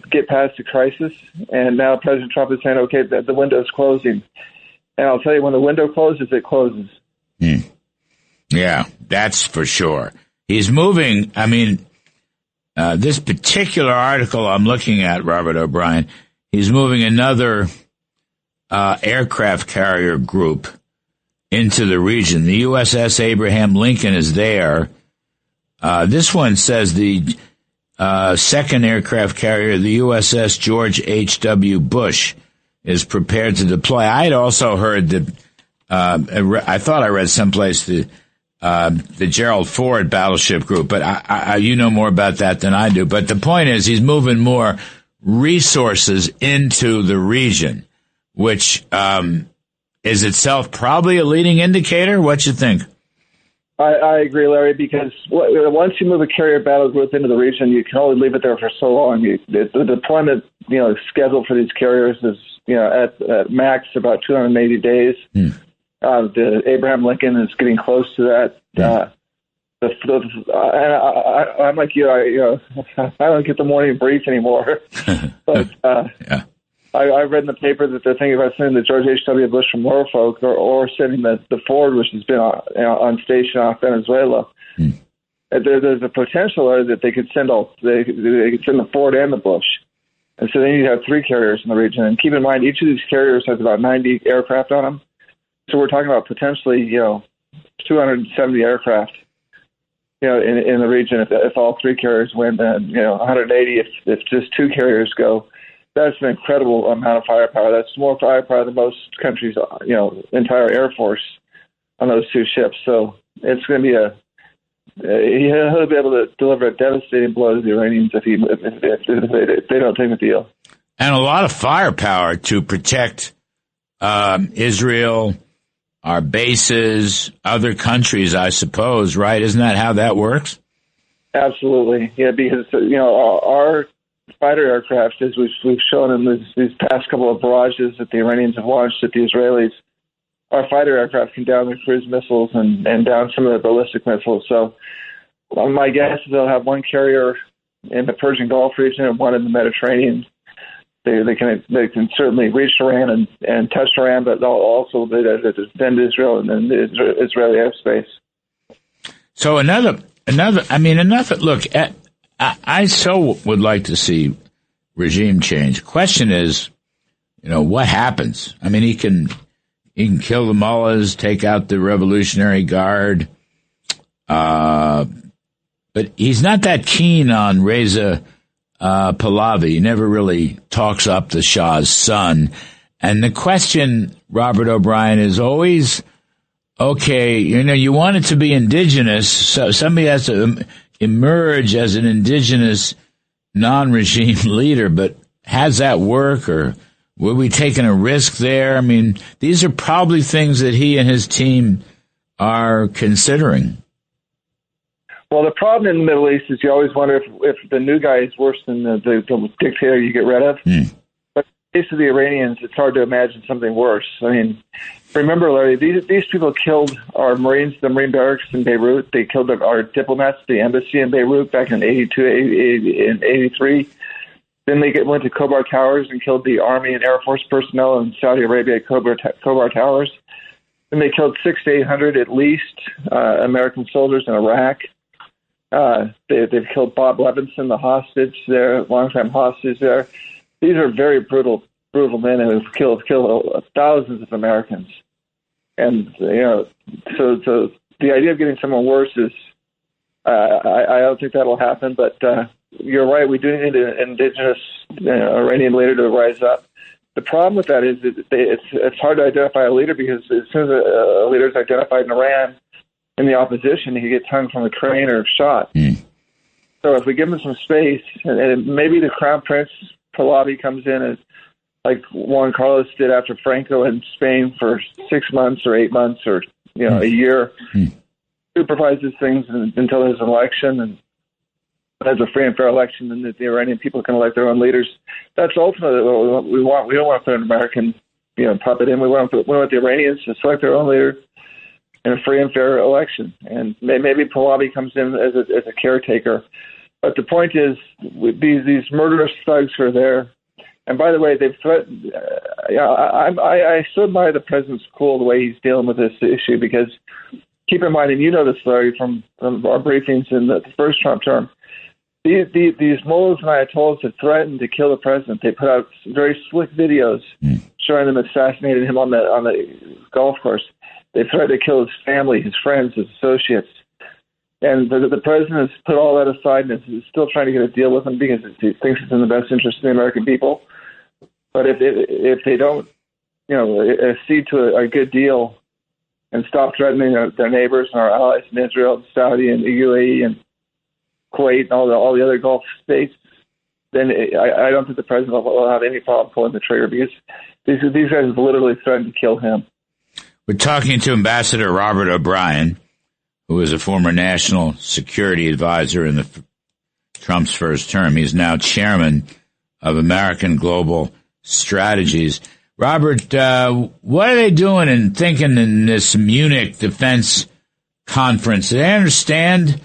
get past the crisis. And now President Trump is saying, okay, the window's closing. And I'll tell you, when the window closes, it closes. Yeah, that's for sure. He's moving. This particular article I'm looking at, Robert O'Brien, he's moving another aircraft carrier group into the region. The USS Abraham Lincoln is there. This one says the second aircraft carrier, the USS George H.W. Bush, is prepared to deploy. I had also heard that, I thought I read someplace the Gerald Ford battleship group, but you know more about that than I do. But the point is, he's moving more resources into the region, which is itself probably a leading indicator. What you think? I agree, Larry, because once you move a carrier battle group into the region, you can only leave it there for so long. The deployment, schedule for these carriers is, at max about 280 days. The Abraham Lincoln is getting close to that. I'm like you, I don't get the morning brief anymore. But I read in the paper that they're thinking about sending the George H.W. Bush from Norfolk or sending the Ford, which has been on station off Venezuela. There's a potential there that they could send they could send the Ford and the Bush. And so then you have three carriers in the region. And keep in mind, each of these carriers has about 90 aircraft on them. So we're talking about potentially, 270 aircraft, in the region. If all three carriers win, then 180. If just two carriers go, that's an incredible amount of firepower. That's more firepower than most countries, entire air force on those two ships. So it's going to be he'll be able to deliver a devastating blow to the Iranians if they don't take the deal. And a lot of firepower to protect Israel, our bases, other countries, I suppose, right? Isn't that how that works? Absolutely. Yeah, because, our fighter aircraft, as we've shown in these past couple of barrages that the Iranians have launched at the Israelis, our fighter aircraft can down the cruise missiles and down some of the ballistic missiles. So my guess is they'll have one carrier in the Persian Gulf region and one in the Mediterranean. They can certainly reach Iran and touch Iran, but also they defend Israel and then the Israeli airspace. So another. Look, I so would like to see regime change. Question is, what happens? I mean, he can kill the mullahs, take out the Revolutionary Guard, but he's not that keen on Reza Pahlavi. He never really talks up the Shah's son. And the question, Robert O'Brien, is always, okay, you want it to be indigenous, so somebody has to emerge as an indigenous non-regime leader, but has that work, or were we taking a risk there? I mean, these are probably things that he and his team are considering. Well, the problem in the Middle East is you always wonder if the new guy is worse than the dictator you get rid of. But in the case of the Iranians, it's hard to imagine something worse. I mean, remember, Larry, these people killed our Marines, the Marine barracks in Beirut. They killed our diplomats, the embassy in Beirut back in 82, 83. Then they went to Khobar Towers and killed the Army and Air Force personnel in Saudi Arabia at Khobar Towers. Then they killed 600 to 800 at least American soldiers in Iraq. They've killed Bob Levinson, the hostage there, longtime hostage there. These are very brutal men who've killed thousands of Americans. And, so the idea of getting someone worse is, I don't think that'll happen, but you're right, we do need an indigenous Iranian leader to rise up. The problem with that is it's hard to identify a leader, because as soon as a leader is identified in Iran, in the opposition, he gets hung from a crane or shot. So if we give him some space, and maybe the Crown Prince Pahlavi comes in as like Juan Carlos did after Franco in Spain for 6 months or 8 months or a year, supervises things until there's an election, and has a free and fair election, and that the Iranian people can elect their own leaders. That's ultimately what we want. We don't want to put an American puppet in. We want the Iranians to select their own leader in a free and fair election, and maybe Pahlavi comes in as a caretaker. But the point is, these murderous thugs who are there. And by the way, they've threatened. I so admire the president's cool the way he's dealing with this issue, because keep in mind, and you know this, Larry, from our briefings in the first Trump term, these mullahs and ayatollahs have threatened to kill the president. They put out very slick videos showing them assassinating him on the golf course. They threatened to kill his family, his friends, his associates. And the president has put all that aside and is still trying to get a deal with them, because he thinks it's in the best interest of the American people. But if they don't, accede to a good deal and stop threatening their neighbors and our allies in Israel, and Saudi, and the UAE, and Kuwait, and all the other Gulf states, then I don't think the president will have any problem pulling the trigger, because these guys have literally threatened to kill him. We're talking to Ambassador Robert O'Brien, who is a former national security advisor in Trump's first term. He's now chairman of American Global Strategies. Robert, what are they doing and thinking in this Munich defense conference? Do they understand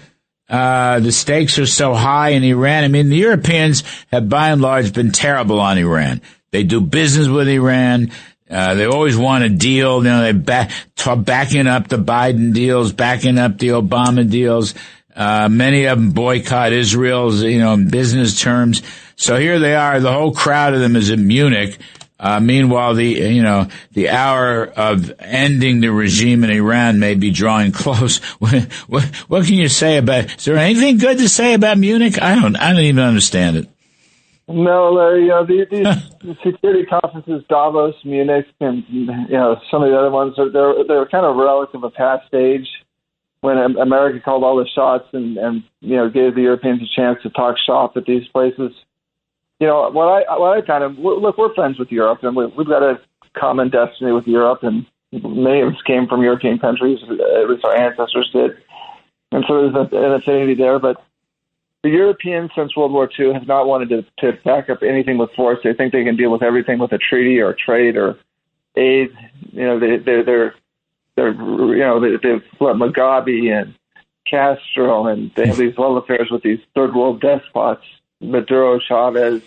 the stakes are so high in Iran? I mean, the Europeans have by and large been terrible on Iran. They do business with Iran. They always want a deal. They're backing up the Biden deals, backing up the Obama deals. Many of them boycott Israel's, in business terms. So here they are. The whole crowd of them is in Munich. Meanwhile, the hour of ending the regime in Iran may be drawing close. What can you say about it? Is there anything good to say about Munich? I don't even understand it. No, Larry, these security conferences, Davos, Munich, and some of the other ones, they're kind of a relic of a past age when America called all the shots and gave the Europeans a chance to talk shop at these places. Look, we're friends with Europe, and we've got a common destiny with Europe, and many of us came from European countries, at least our ancestors did, and so there's an affinity there, but the Europeans, since World War II, have not wanted to back up anything with force. They think they can deal with everything with a treaty or trade or aid. They've let Mugabe and Castro, and they have these love affairs with these third world despots, Maduro, Chavez,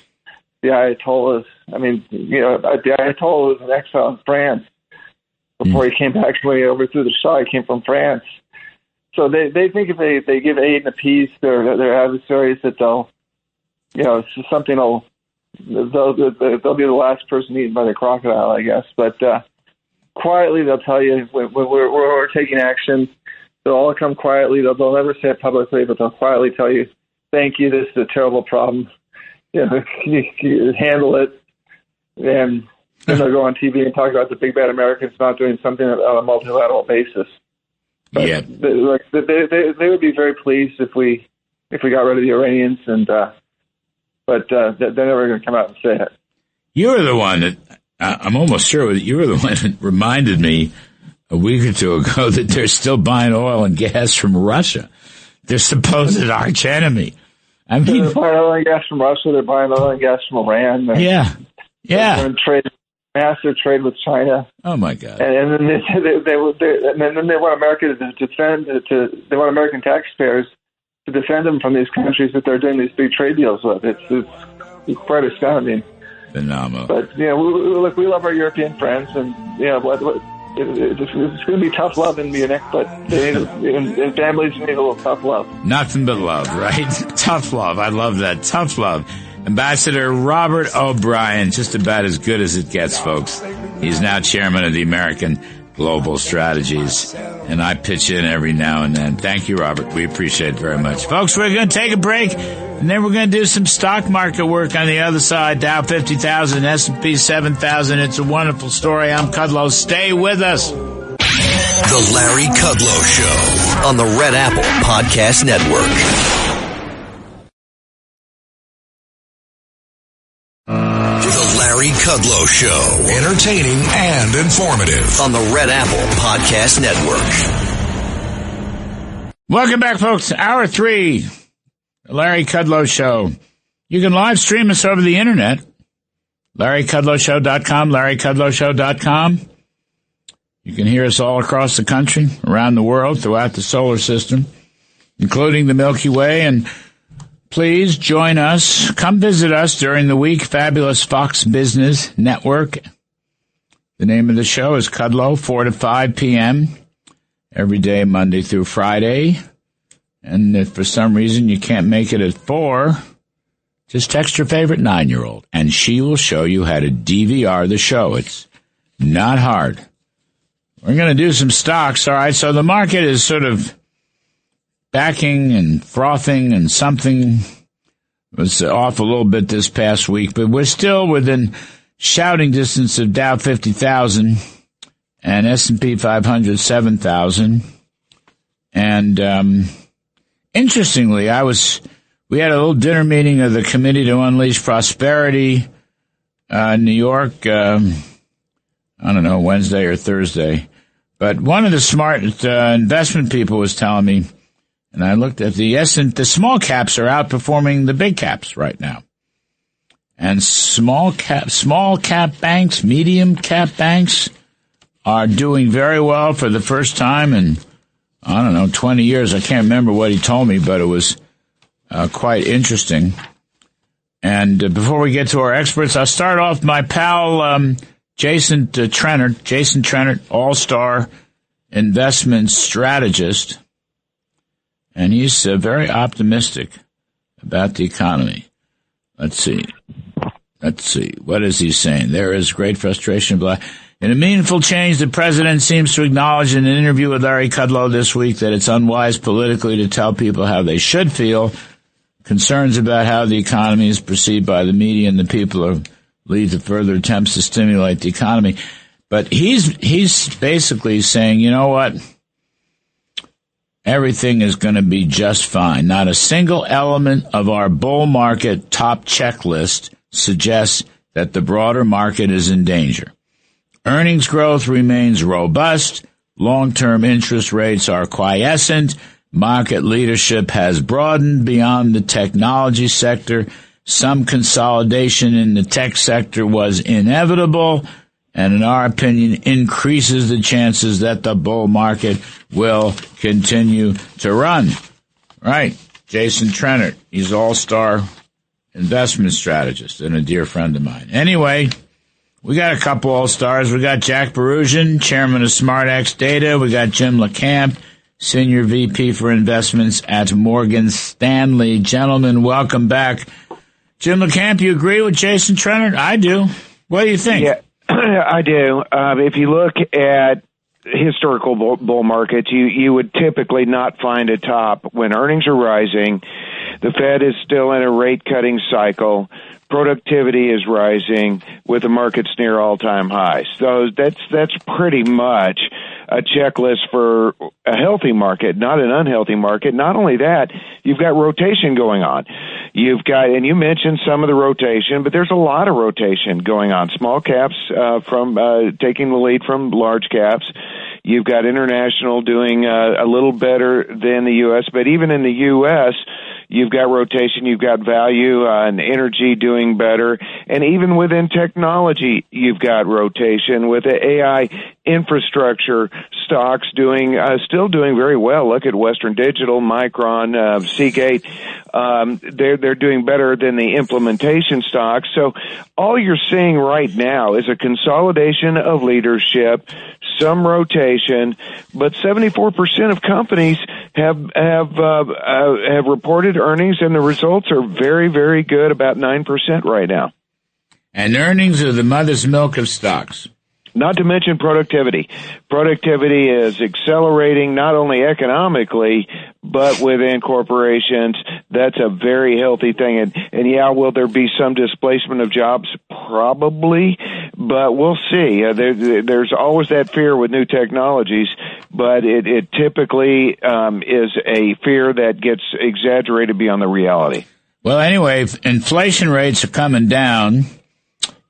the Ayatollahs. I mean, the Ayatollah was in exile in France before he came back. When he overthrew the Shah, he came from France. So they think if they give aid and appease their adversaries, that they'll, it's just something they'll be the last person eaten by the crocodile, I guess. But quietly, they'll tell you when we're taking action. They'll all come quietly. They'll never say it publicly, but they'll quietly tell you, "Thank you. This is a terrible problem. You handle it." And then they'll go on TV and talk about the big bad Americans not doing something on a multilateral basis. But yeah, they would be very pleased if we got rid of the Iranians, but they're never going to come out and say it. You were the one that I'm almost sure you were the one that reminded me a week or two ago that they're still buying oil and gas from Russia. Their supposed arch enemy. I mean, they're buying oil and gas from Russia. They're buying oil and gas from Iran. Yeah. They're in massive trade with China. Oh my God! And then they want America to defend. They want American taxpayers to defend them from these countries that they're doing these big trade deals with. It's quite astounding. Phenomenal. But we love our European friends, and it's going to be tough love in Munich, but and families need a little tough love. Nothing but love, right? Tough love. I love that. Tough love. Ambassador Robert O'Brien, just about as good as it gets, folks. He's now chairman of the American Global Strategies, and I pitch in every now and then. Thank you, Robert. We appreciate it very much. Folks, we're going to take a break, and then we're going to do some stock market work on the other side. Dow 50,000, S&P 7,000. It's a wonderful story. I'm Kudlow. Stay with us. The Larry Kudlow Show on the Red Apple Podcast Network. The Larry Kudlow Show, entertaining and informative on the Red Apple Podcast Network. Welcome back, folks. Hour 3, the Larry Kudlow Show. You can live stream us over the internet, LarryKudlowShow.com, LarryKudlowShow.com. You can hear us all across the country, around the world, throughout the solar system, including the Milky Way. And please join us. Come visit us during the week. Fabulous Fox Business Network. The name of the show is Kudlow, 4 to 5 p.m. every day, Monday through Friday. And if for some reason you can't make it at 4, just text your favorite 9-year-old, and she will show you how to DVR the show. It's not hard. We're going to do some stocks. All right, so the market is sort of backing and frothing, and something was off a little bit this past week, but we're still within shouting distance of Dow 50,000 and S&P 500 7,000. And interestingly, we had a little dinner meeting of the Committee to Unleash Prosperity in New York. I don't know, Wednesday or Thursday. But one of the smart investment people was telling me, and I looked at the small caps are outperforming the big caps right now. And small cap banks, medium cap banks are doing very well for the first time in, 20 years. I can't remember what he told me, but it was quite interesting. And before we get to our experts, I'll start off my pal, Jason Trennert, all-star investment strategist. And he's very optimistic about the economy. Let's see. What is he saying? There is great frustration. In a meaningful change, the president seems to acknowledge in an interview with Larry Kudlow this week that it's unwise politically to tell people how they should feel. Concerns about how the economy is perceived by the media and the people lead to further attempts to stimulate the economy. But he's basically saying, you know what? Everything is going to be just fine. Not a single element of our bull market top checklist suggests that the broader market is in danger. Earnings growth remains robust. Long-term interest rates are quiescent. Market leadership has broadened beyond the technology sector. Some consolidation in the tech sector was inevitable, and in our opinion, increases the chances that the bull market will continue to run. Right. Jason Trennert, he's all-star investment strategist and a dear friend of mine. Anyway, we got a couple all-stars. We got Jack Barusian, chairman of SmartX Data. We got Jim LeCamp, senior VP for investments at Morgan Stanley. Gentlemen, welcome back. Jim LeCamp, you agree with Jason Trennert? I do. What do you think? Yeah, I do. If you look at historical bull markets, you would typically not find a top when earnings are rising. The Fed is still in a rate-cutting cycle. Productivity is rising with the markets near all-time highs. So that's pretty much a checklist for a healthy market, not an unhealthy market. Not only that, you've got rotation going on. You've got, and you mentioned some of the rotation, but there's a lot of rotation going on. Small caps from taking the lead from large caps. You've got international doing a little better than the U.S., but even in the U.S., you've got rotation, you've got value and energy doing better. And even within technology, you've got rotation with the AI infrastructure stocks still doing very well. Look at Western Digital, Micron, Seagate. They're doing better than the implementation stocks. So all you're seeing right now is a consolidation of leadership, some rotation, but 74% of companies have reported earnings, and the results are very, very good, about 9% right now. And earnings are the mother's milk of stocks. Not to mention productivity. Productivity is accelerating not only economically, but within corporations. That's a very healthy thing. And yeah, will there be some displacement of jobs? Probably, but we'll see. There's always that fear with new technologies, but it typically is a fear that gets exaggerated beyond the reality. Well, anyway, inflation rates are coming down.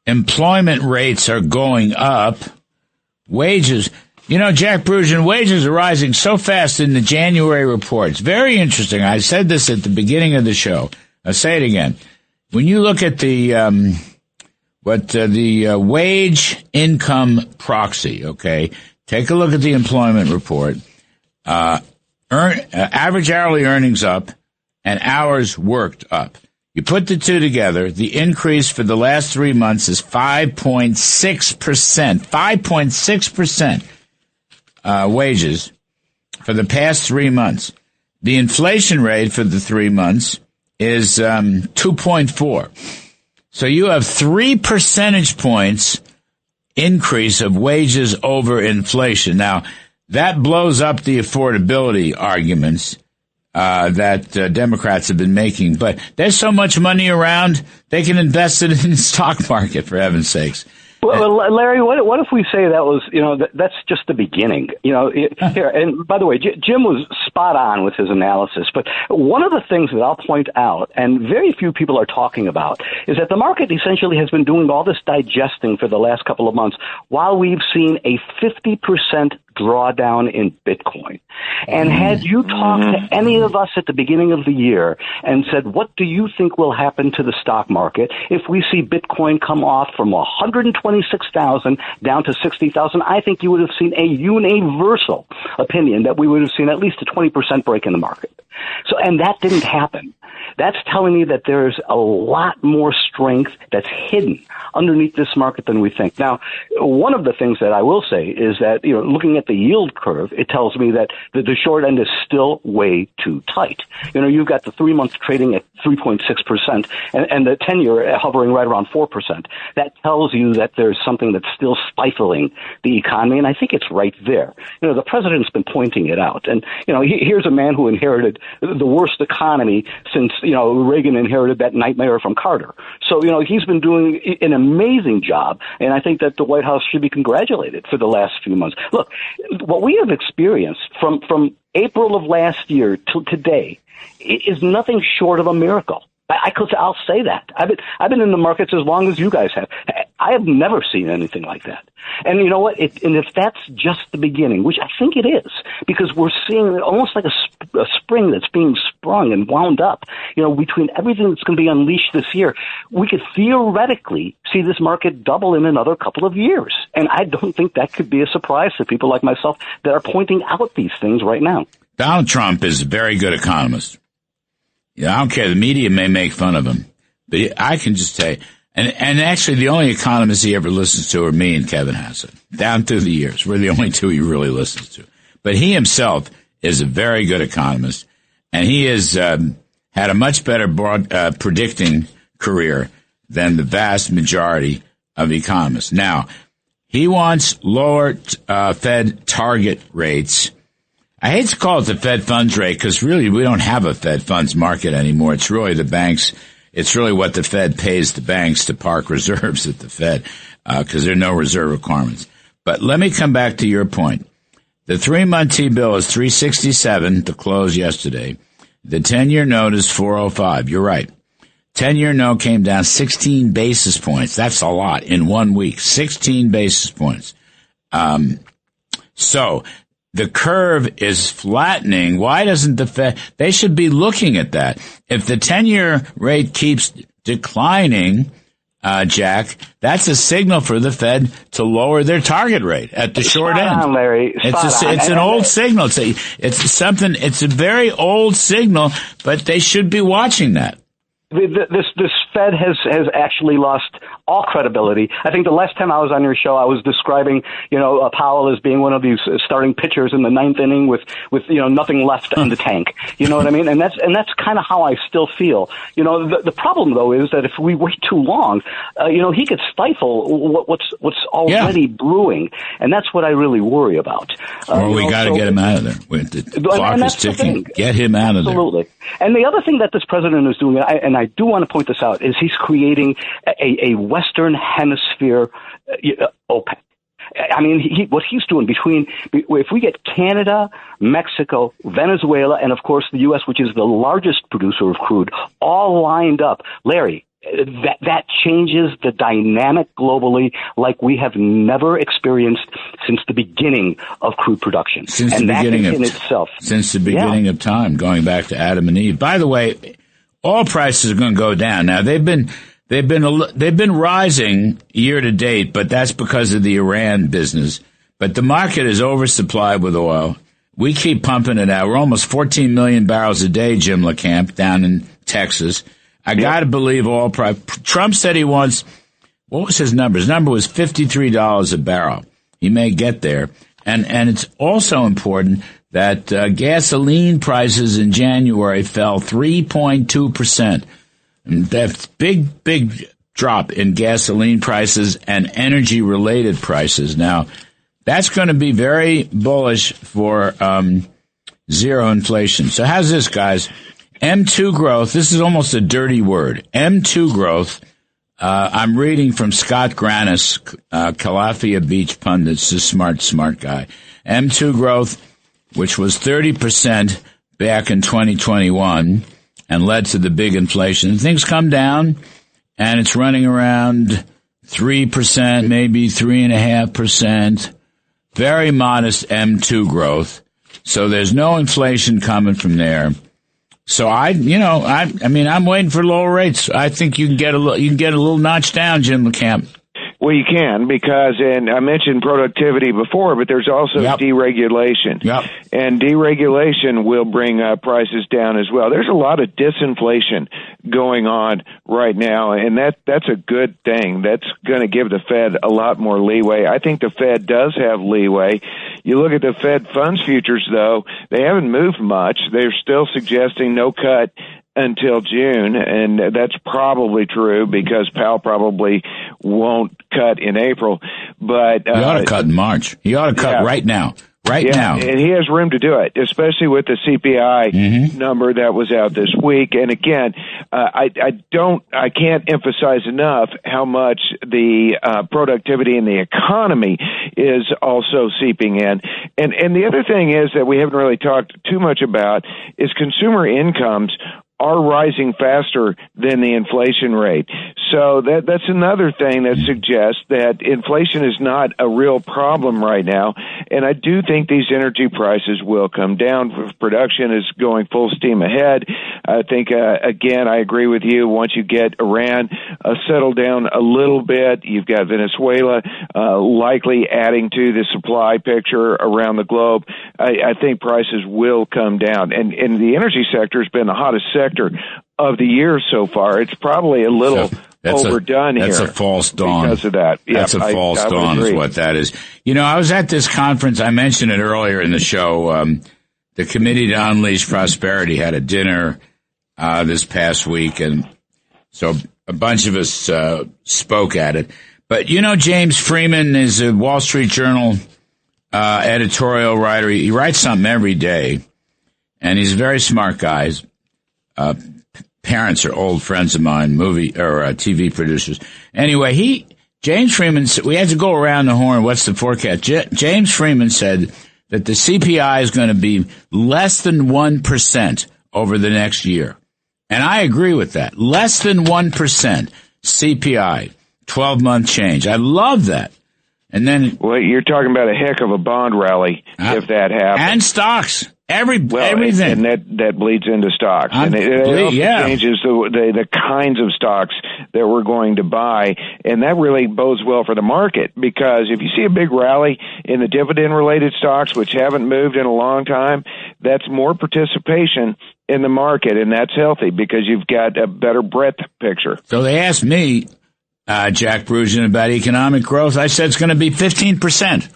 Employment rates are going up. Wages, Jack Barusian, wages are rising so fast in the January reports. Very interesting. I said this at the beginning of the show. I'll say it again. When you look at the wage income proxy, okay, take a look at the employment report. Average hourly earnings up and hours worked up. You put the two together, the increase for the last 3 months is 5.6%. 5.6% wages for the past 3 months. The inflation rate for the 3 months is 2.4. So you have 3 percentage points increase of wages over inflation. Now, that blows up the affordability arguments that Democrats have been making. But there's so much money around, they can invest it in the stock market, for heaven's sakes. Well, Larry, what if we say that was, that's just the beginning? Here, and by the way, Jim was spot on with his analysis. But one of the things that I'll point out, and very few people are talking about, is that the market essentially has been doing all this digesting for the last couple of months while we've seen a 50% drawdown in Bitcoin. And had you talked to any of us at the beginning of the year and said, what do you think will happen to the stock market if we see Bitcoin come off from 126,000 down to 60,000? I think you would have seen a universal opinion that we would have seen at least a 20% break in the market. So, and that didn't happen. That's telling me that there's a lot more strength that's hidden underneath this market than we think. Now, one of the things that I will say is that, looking at the yield curve, it tells me that the short end is still way too tight. You've got the 3 months trading at 3.6% and the 10-year hovering right around 4%. That tells you that there's something that's still stifling the economy, and I think it's right there. The president's been pointing it out. And, here's a man who inherited the worst economy since, Reagan inherited that nightmare from Carter. So, he's been doing an amazing job, and I think that the White House should be congratulated for the last few months. Look, what we have experienced from April of last year to today is nothing short of a miracle. I'll say that. I've been in the markets as long as you guys have. I have never seen anything like that. And you know what? And if that's just the beginning, which I think it is, because we're seeing almost like a spring that's being sprung and wound up, between everything that's going to be unleashed this year, we could theoretically see this market double in another couple of years. And I don't think that could be a surprise to people like myself that are pointing out these things right now. Donald Trump is a very good economist. I don't care. The media may make fun of him, but I can just say, and actually the only economists he ever listens to are me and Kevin Hassett. Down through the years, we're the only two he really listens to. But he himself is a very good economist, and he has had a much better predicting career than the vast majority of economists. Now, he wants lower Fed target rates. I hate to call it the Fed funds rate because really we don't have a Fed funds market anymore. It's really the banks. It's really what the Fed pays the banks to park reserves at the Fed because there are no reserve requirements. But let me come back to your point. The 3-month T-bill is 367 to close yesterday. The 10-year note is 405. You're right. 10-year note came down 16 basis points. That's a lot in 1 week. 16 basis points. So the curve is flattening. Why doesn't the Fed? They should be looking at that. If the 10-year rate keeps declining, Jack, that's a signal for the Fed to lower their target rate at the short end. Spot on, Larry. It's an old signal. It's a very old signal, but they should be watching that. This Fed has actually lost all credibility. I think the last time I was on your show, I was describing, Powell as being one of these starting pitchers in the 9th inning with nothing left in the tank. You know what I mean? And that's kind of how I still feel. The problem though is that if we wait too long, he could stifle what's already brewing, and that's what I really worry about. We got to get him out of there. The clock is ticking. Get him out of there. Absolutely. And the other thing that this president is doing, and I do want to point this out, is he's creating a Western Hemisphere OPEC. I mean, what he's doing if we get Canada, Mexico, Venezuela, and of course the U.S., which is the largest producer of crude, all lined up, Larry, that changes the dynamic globally like we have never experienced since the beginning of crude production. Since the beginning of time, going back to Adam and Eve. By the way, oil prices are going to go down. Now they've been rising year to date, but that's because of the Iran business. But the market is oversupplied with oil. We keep pumping it out. We're almost 14 million barrels a day, Jim LeCamp, down in Texas. I got to believe oil price. Trump said he wants, what was his number? His number was $53 a barrel. He may get there. And it's also important that gasoline prices in January fell 3.2%. That's big drop in gasoline prices and energy-related prices. Now, that's going to be very bullish for zero inflation. So how's this, guys? M2 growth, this is almost a dirty word. M2 growth, I'm reading from Scott Granis, Calafia Beach pundits, a smart guy. M2 growth, which was 30% back in 2021 and led to the big inflation. Things come down and it's running around 3%, maybe 3.5%. Very modest M2 growth. So there's no inflation coming from there. So I'm waiting for lower rates. I think you can get a little notch down, Jim LeCamp. Well, you can and I mentioned productivity before, but there's also deregulation. Yep. And deregulation will bring prices down as well. There's a lot of disinflation going on right now, and that's a good thing. That's going to give the Fed a lot more leeway. I think the Fed does have leeway. You look at the Fed funds futures, though, they haven't moved much. They're still suggesting no cut until June, and that's probably true because Powell probably won't cut in April. But he ought to cut in March. He ought to cut right now. Now. And he has room to do it, especially with the CPI number that was out this week. And again, I can't emphasize enough how much the productivity in the economy is also seeping in. And the other thing is that we haven't really talked too much about is consumer incomes are rising faster than the inflation rate. So that's another thing that suggests that inflation is not a real problem right now. And I do think these energy prices will come down. Production is going full steam ahead. I think, again, I agree with you. Once you get Iran settled down a little bit, you've got Venezuela likely adding to the supply picture around the globe. I think prices will come down. And the energy sector has been the hottest sector of the year so far. It's probably a little overdone here. That's a false dawn. Because of that. That's a false dawn is what that is. You know, I was at this conference. I mentioned it earlier in the show. The Committee to Unleash Prosperity had a dinner this past week, and so a bunch of us spoke at it. But, you know, James Freeman is a Wall Street Journal editorial writer. He writes something every day, and he's a very smart guy. Parents are old friends of mine, movie or TV producers. Anyway, James Freeman, we had to go around the horn. What's the forecast? James Freeman said that the CPI is going to be less than 1% over the next year. And I agree with that. Less than 1% CPI, 12-month change. I love that. And then, well, you're talking about a heck of a bond rally if that happens. And stocks. Everything. And that bleeds into stocks. And it also changes the kinds of stocks that we're going to buy. And that really bodes well for the market, because if you see a big rally in the dividend-related stocks, which haven't moved in a long time, that's more participation in the market, and that's healthy because you've got a better breadth picture. So they asked me, Jack Brujan, about economic growth. I said it's going to be 15%.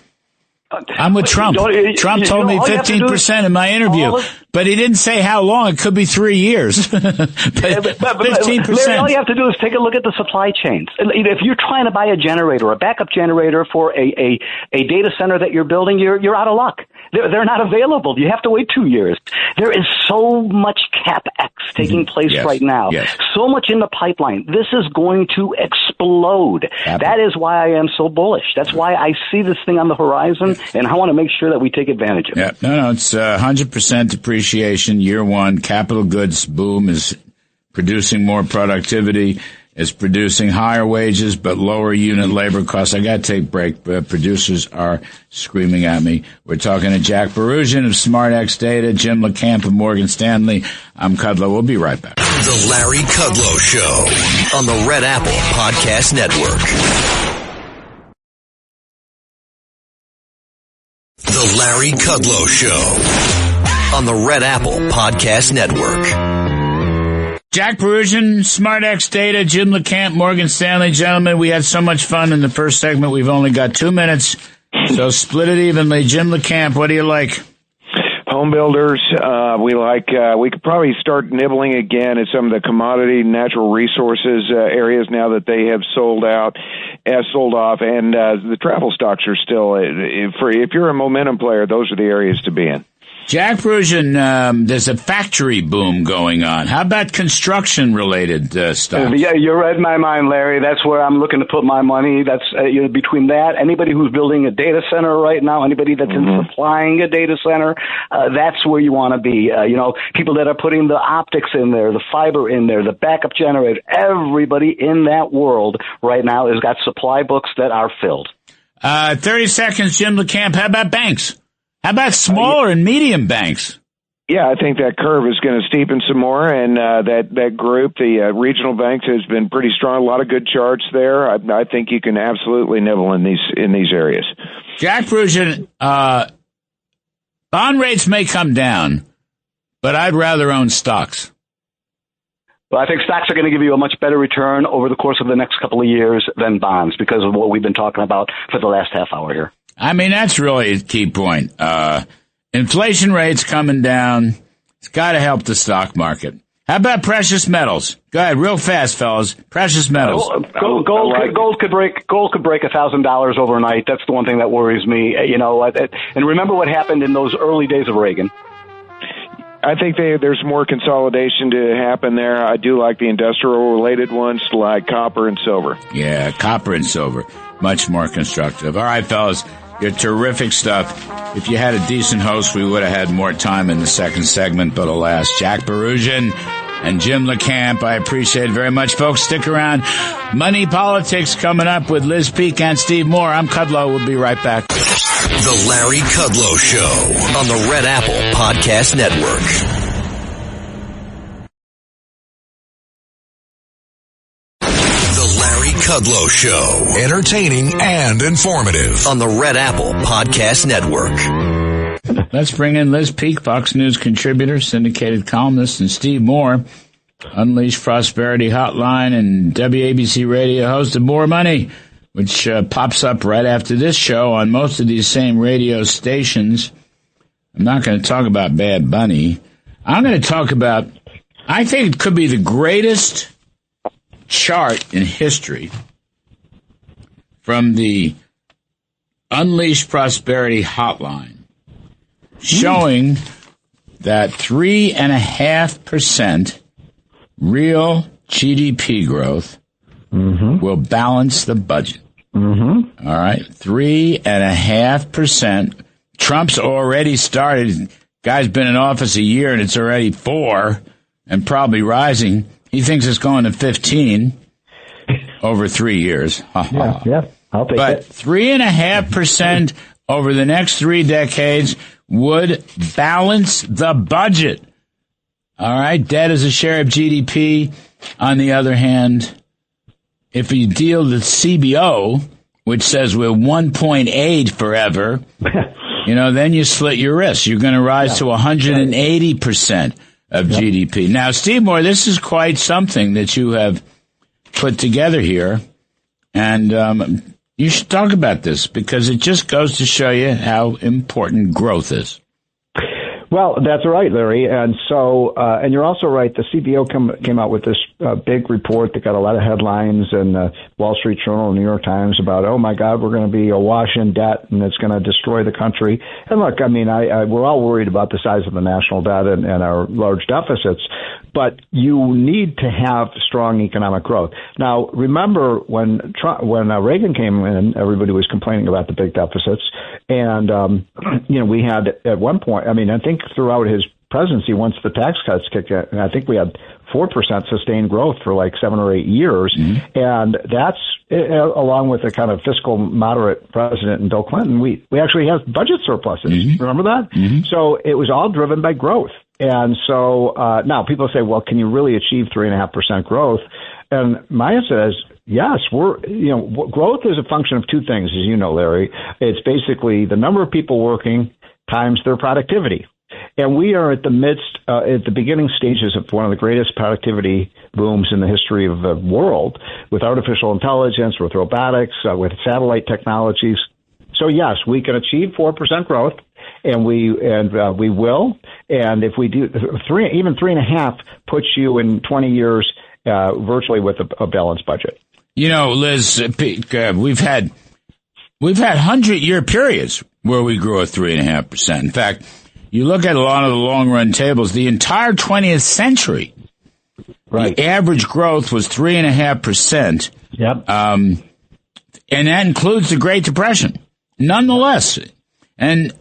I'm with Trump. Trump told me 15% in my interview, but he didn't say how long. It could be 3 years. but 15%. Larry, all you have to do is take a look at the supply chains. If you're trying to buy a generator, a backup generator for a data center that you're building, you're out of luck. They're not available. You have to wait 2 years. There is so much CapEx taking place right now. Yes. So much in the pipeline. This is going to explode. That is why I am so bullish. That's why I see this thing on the horizon, and I want to make sure that we take advantage of it. No, it's 100% depreciation. Year one, capital goods boom is producing more productivity. It's producing higher wages but lower unit labor costs. I got to take a break. Producers are screaming at me. We're talking to Jack Brujan of SmartX Data, Jim LeCamp of Morgan Stanley. I'm Kudlow. We'll be right back. The Larry Kudlow Show on the Red Apple Podcast Network. The Larry Kudlow Show on the Red Apple Podcast Network. Jack Brujan, SmartX Data, Jim LeCamp, Morgan Stanley. Gentlemen, we had so much fun in the first segment. We've only got 2 minutes, so split it evenly. Jim LeCamp, what do you like? Home builders, we could probably start nibbling again at some of the commodity natural resources areas now that they have sold off, and the travel stocks are still, if you're a momentum player, those are the areas to be in. Jack Brujan, there's a factory boom going on. How about construction-related stuff? Yeah, you're right in my mind, Larry. That's where I'm looking to put my money. That's between that, anybody who's building a data center right now, anybody that's in supplying a data center, that's where you want to be. People that are putting the optics in there, the fiber in there, the backup generator, everybody in that world right now has got supply books that are filled. 30 seconds, Jim LeCamp. How about banks? How about smaller and medium banks? Yeah, I think that curve is going to steepen some more, and that group, the regional banks, has been pretty strong. A lot of good charts there. I think you can absolutely nibble in these areas. Jack Brujan, bond rates may come down, but I'd rather own stocks. Well, I think stocks are going to give you a much better return over the course of the next couple of years than bonds because of what we've been talking about for the last half hour here. I mean, that's really a key point. Inflation rates coming down. It's got to help the stock market. How about precious metals? Go ahead, real fast, fellas. Precious metals. Gold could break $1,000 overnight. That's the one thing that worries me. And remember what happened in those early days of Reagan. I think there's more consolidation to happen there. I do like the industrial-related ones, like copper and silver. Yeah, copper and silver. Much more constructive. All right, fellas. You're terrific stuff. If you had a decent host, we would have had more time in the second segment, but alas, Jack Brujan, and Jim LeCamp. I appreciate it very much. Folks, stick around. Money Politics coming up with Liz Peek and Steve Moore. I'm Kudlow. We'll be right back. The Larry Kudlow Show on the Red Apple Podcast Network. The Larry Kudlow Show. Entertaining and informative on the Red Apple Podcast Network. Let's bring in Liz Peek, Fox News contributor, syndicated columnist, and Steve Moore, Unleash Prosperity Hotline and WABC radio host of More Money, which pops up right after this show on most of these same radio stations. I'm not going to talk about Bad Bunny. I'm going to talk about, I think it could be the greatest chart in history from the Unleash Prosperity Hotline, showing that 3.5% real GDP growth will balance the budget. All right, 3.5%. Trump's already started. Guy's been in office a year, and it's already 4, and probably rising. He thinks it's going to 15 over 3 years. Yeah, I'll take but it. 3.5% over the next 3 decades would balance the budget. All right, debt as a share of GDP. On the other hand, if you deal with CBO, which says we're 1.8 forever, then you slit your wrists. You're going to rise to 180% of GDP. Now, Steve Moore, this is quite something that you have put together here, and you should talk about this because it just goes to show you how important growth is. Well, that's right, Larry. And so, and you're also right, the CBO came out with this big report that got a lot of headlines in Wall Street Journal and New York Times about, oh my God, we're going to be awash in debt and it's going to destroy the country. And look, I mean, we're all worried about the size of the national debt and our large deficits, but you need to have strong economic growth. Now, remember when Reagan came in, everybody was complaining about the big deficits. And, we had at one point, I think throughout his presidency, once the tax cuts kicked in, I think we had 4% sustained growth for like 7 or 8 years. And that's, along with a kind of fiscal moderate president in Bill Clinton, we actually have budget surpluses. Remember that? So it was all driven by growth. And so now people say, well, can you really achieve 3.5% growth? And my answer is, yes, growth is a function of 2 things, as you know, Larry. It's basically the number of people working times their productivity. And we are at the beginning stages of one of the greatest productivity booms in the history of the world, with artificial intelligence, with robotics, with satellite technologies. So yes, we can achieve 4% growth, and we will. And if we do even 3.5 puts you in 20 years virtually with a balanced budget. Liz, we've had 100-year periods where we grew at 3.5%. In fact, you look at a lot of the long-run tables, the entire 20th century, the average growth was 3.5%. Yep. And that includes the Great Depression. Nonetheless, and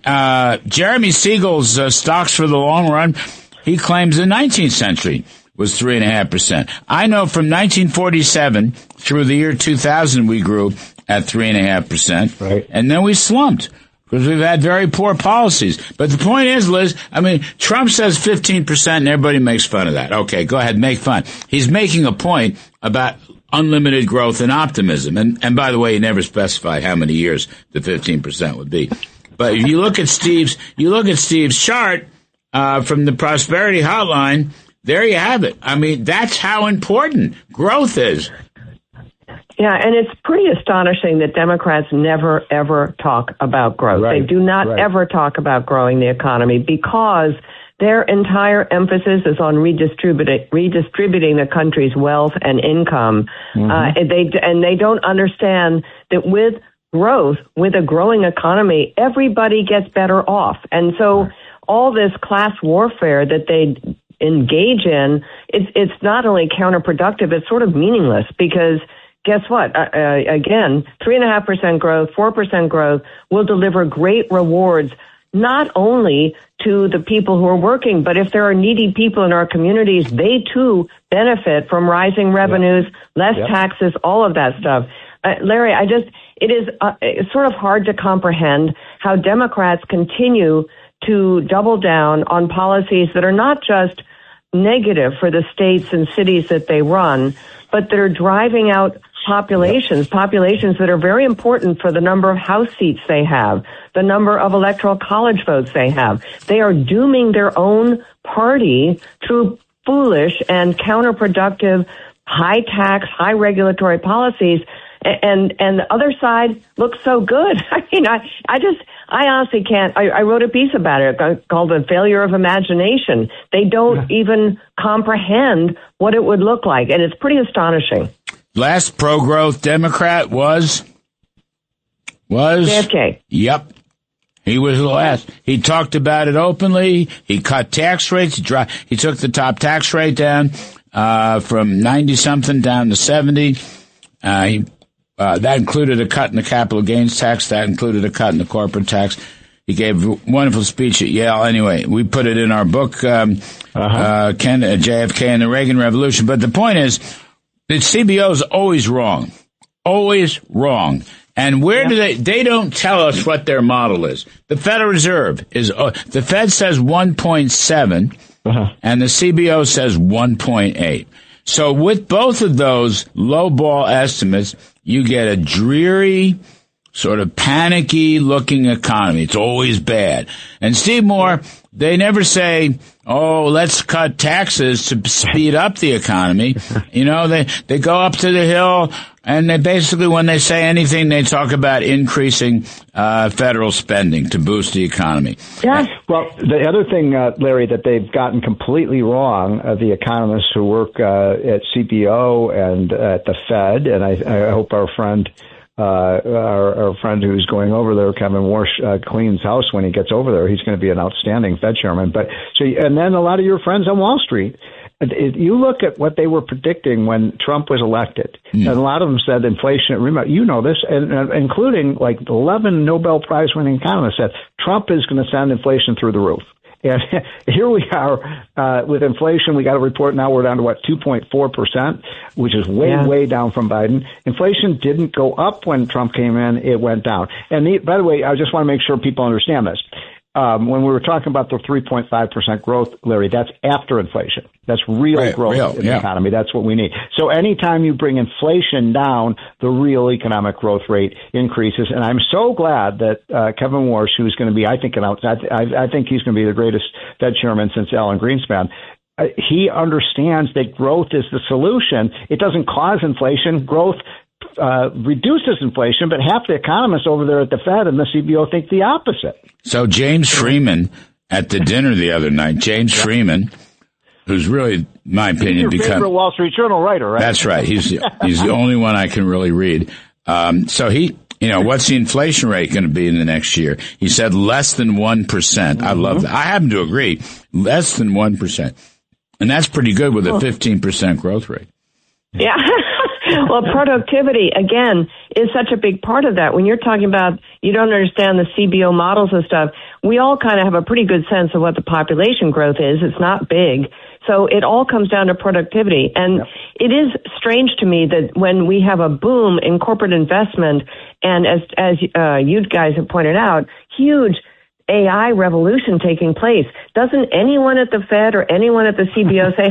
Jeremy Siegel's Stocks for the Long Run, he claims the 19th century was 3.5%. I know from 1947 through the year 2000, we grew at 3.5%. Right. And then we slumped because we've had very poor policies. But the point is, Liz, Trump says 15% and everybody makes fun of that. Okay, go ahead, make fun. He's making a point about unlimited growth and optimism. And by the way, he never specified how many years the 15% would be. But if you look at Steve's chart from the Prosperity Hotline, there you have it. That's how important growth is. Yeah, and it's pretty astonishing that Democrats never, ever talk about growth. They do not ever talk about growing the economy because their entire emphasis is on redistributing the country's wealth and income. And they don't understand that with growth, with a growing economy, everybody gets better off. And so all this class warfare that they engage in, it's not only counterproductive, it's sort of meaningless because guess what? Again, 3.5% growth, 4% growth will deliver great rewards not only to the people who are working, but if there are needy people in our communities, they too benefit from rising revenues, less taxes, all of that stuff. Larry, it is it's sort of hard to comprehend how Democrats continue to double down on policies that are not just negative for the states and cities that they run, but that are driving out populations that are very important for the number of House seats they have, the number of electoral college votes they have. They are dooming their own party through foolish and counterproductive high tax, high regulatory policies. And the other side looks so good. I mean, I honestly can't. I wrote a piece about it called "The Failure of Imagination." They don't even comprehend what it would look like, and it's pretty astonishing. Last pro-growth Democrat was JFK. Yep. He was the last. He talked about it openly. He cut tax rates. He took the top tax rate down from 90-something down to 70. That included a cut in the capital gains tax. That included a cut in the corporate tax. He gave a wonderful speech at Yale. Anyway, we put it in our book, JFK and the Reagan Revolution. But the point is, the CBO is always wrong. Always wrong. And where do they don't tell us what their model is. The Federal Reserve the Fed says 1.7 and the CBO says 1.8. So with both of those low ball estimates, you get a dreary, sort of panicky looking economy. It's always bad. And Steve Moore, they never say, oh, let's cut taxes to speed up the economy. You know, they go up to the hill, and they basically, when they say anything, they talk about increasing federal spending to boost the economy. Yeah. Well, the other thing, Larry, that they've gotten completely wrong, the economists who work at CBO and at the Fed, and I hope our friend who's going over there, Kevin Warsh, cleans house when he gets over there. He's going to be an outstanding Fed chairman. And then a lot of your friends on Wall Street, you look at what they were predicting when Trump was elected, and a lot of them said inflation. Remember, you know this, and including like 11 Nobel Prize winning economists said Trump is going to send inflation through the roof. And here we are with inflation. We got a report now. We're down to 2.4%, which is way down from Biden. Inflation didn't go up when Trump came in; it went down. And by the way, I just want to make sure people understand this. When we were talking about the 3.5% growth, Larry, that's after inflation. That's real growth in the economy. That's what we need. So anytime you bring inflation down, the real economic growth rate increases. And I'm so glad that Kevin Warsh, who's going to be, I think he's going to be the greatest Fed chairman since Alan Greenspan. He understands that growth is the solution. It doesn't cause inflation. Growth reduces inflation, but half the economists over there at the Fed and the CBO think the opposite. So James Freeman at the dinner the other night, Freeman, who's really, in my opinion, he's your favorite Wall Street Journal writer, right? That's right. He's the only one I can really read. So he, what's the inflation rate going to be in the next year? He said less than 1%. I love that. I happen to agree. Less than 1%. And that's pretty good with a 15% growth rate. Yeah. Well, productivity, again, is such a big part of that. When you're talking about you don't understand the CBO models and stuff, we all kind of have a pretty good sense of what the population growth is. It's not big. So it all comes down to productivity. And it is strange to me that when we have a boom in corporate investment, and as you guys have pointed out, huge AI revolution taking place, doesn't anyone at the Fed or anyone at the CBO say,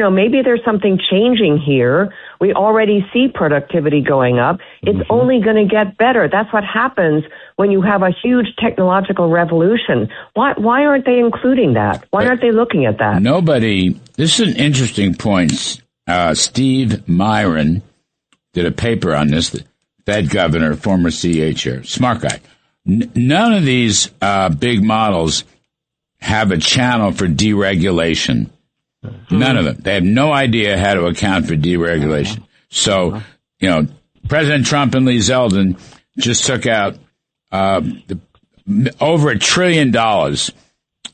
maybe there's something changing here? We already see productivity going up. It's only going to get better. That's what happens when you have a huge technological revolution. Why aren't they including that? Why aren't they looking at that? This is an interesting point. Steve Myron did a paper on this, the Fed governor, former CA chair, smart guy. None of these big models have a channel for deregulation. None of them. They have no idea how to account for deregulation. So, President Trump and Lee Zeldin just took out over $1 trillion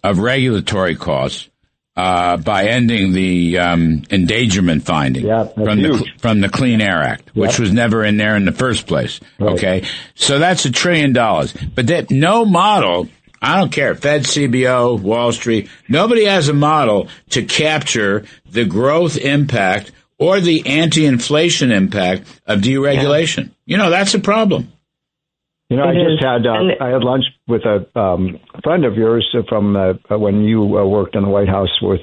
of regulatory costs by ending the endangerment finding from the Clean Air Act, which was never in there in the first place. Right. Okay, so that's $1 trillion. But no model I don't care. Fed, CBO, Wall Street. Nobody has a model to capture the growth impact or the anti-inflation impact of deregulation. That's a problem. I had lunch with a friend of yours from when you worked in the White House with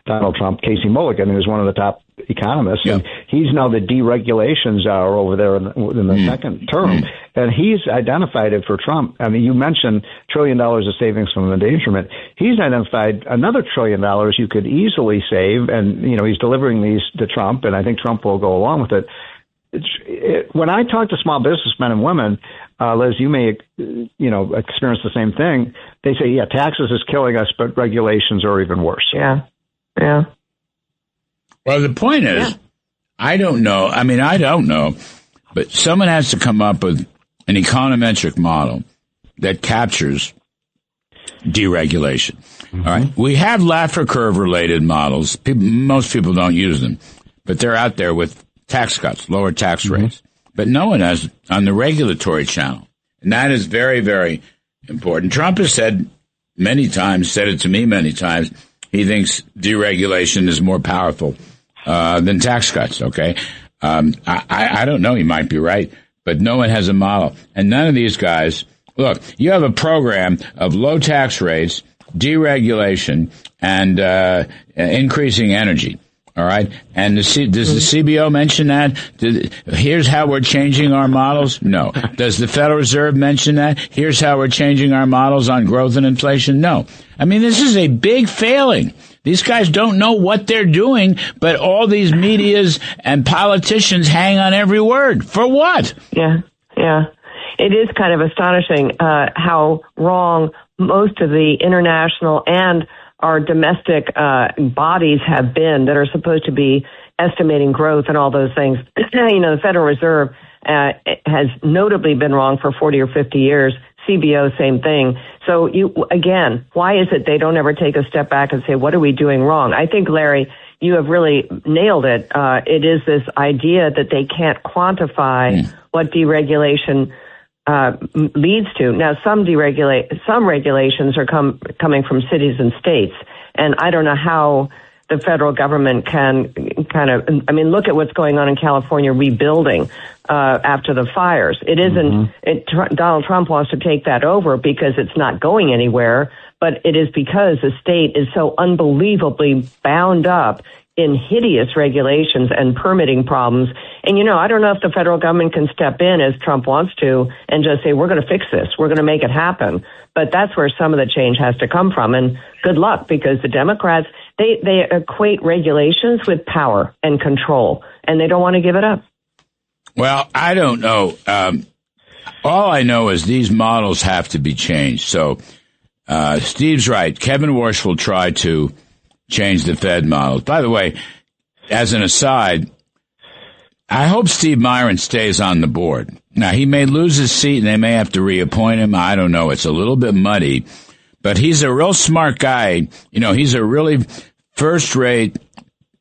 Donald Trump, Casey Mulligan, who's one of the top economists, and he's now the deregulations are over there in the second term, and he's identified it for Trump. I mean, you mentioned $1 trillion of savings from endangerment. He's identified another $1 trillion you could easily save, and he's delivering these to Trump, and I think Trump will go along with it. When I talk to small businessmen and women, Liz, you may experience the same thing. They say, taxes is killing us, but regulations are even worse. Yeah. Well, the point is, I don't know. I mean, I don't know, but someone has to come up with an econometric model that captures deregulation. Mm-hmm. All right. We have Laffer curve related models. Most people don't use them, but they're out there with tax cuts, lower tax rates, but no one has on the regulatory channel. And that is very, very important. Trump has said it to me many times, he thinks deregulation is more powerful than tax cuts, okay? I don't know. He might be right, but no one has a model. And none of these guys, look, you have a program of low tax rates, deregulation, and increasing energy. All right. And does the CBO mention that? Here's how we're changing our models? No. Does the Federal Reserve mention that? Here's how we're changing our models on growth and inflation? No. I mean, this is a big failing. These guys don't know what they're doing, but all these medias and politicians hang on every word. For what? Yeah. It is kind of astonishing how wrong most of the international and our domestic bodies have been that are supposed to be estimating growth and all those things. The Federal Reserve has notably been wrong for 40 or 50 years. CBO, same thing. So why is it they don't ever take a step back and say, what are we doing wrong? I think, Larry, you have really nailed it. It is this idea that they can't quantify what deregulation leads to. Now, some regulations are coming from cities and states, and I don't know how the federal government can look at what's going on in California rebuilding after the fires. It isn't, Donald Trump wants to take that over because it's not going anywhere, but it is because the state is so unbelievably bound up in hideous regulations and permitting problems. And, I don't know if the federal government can step in as Trump wants to and just say, we're going to fix this. We're going to make it happen. But that's where some of the change has to come from. And good luck, because the Democrats, they equate regulations with power and control, and they don't want to give it up. Well, I don't know. All I know is these models have to be changed. So Steve's right. Kevin Warsh will try to change the Fed models. By the way, as an aside, I hope Steve Myron stays on the board. Now, he may lose his seat and they may have to reappoint him. I don't know. It's a little bit muddy, but he's a real smart guy. He's a really first-rate,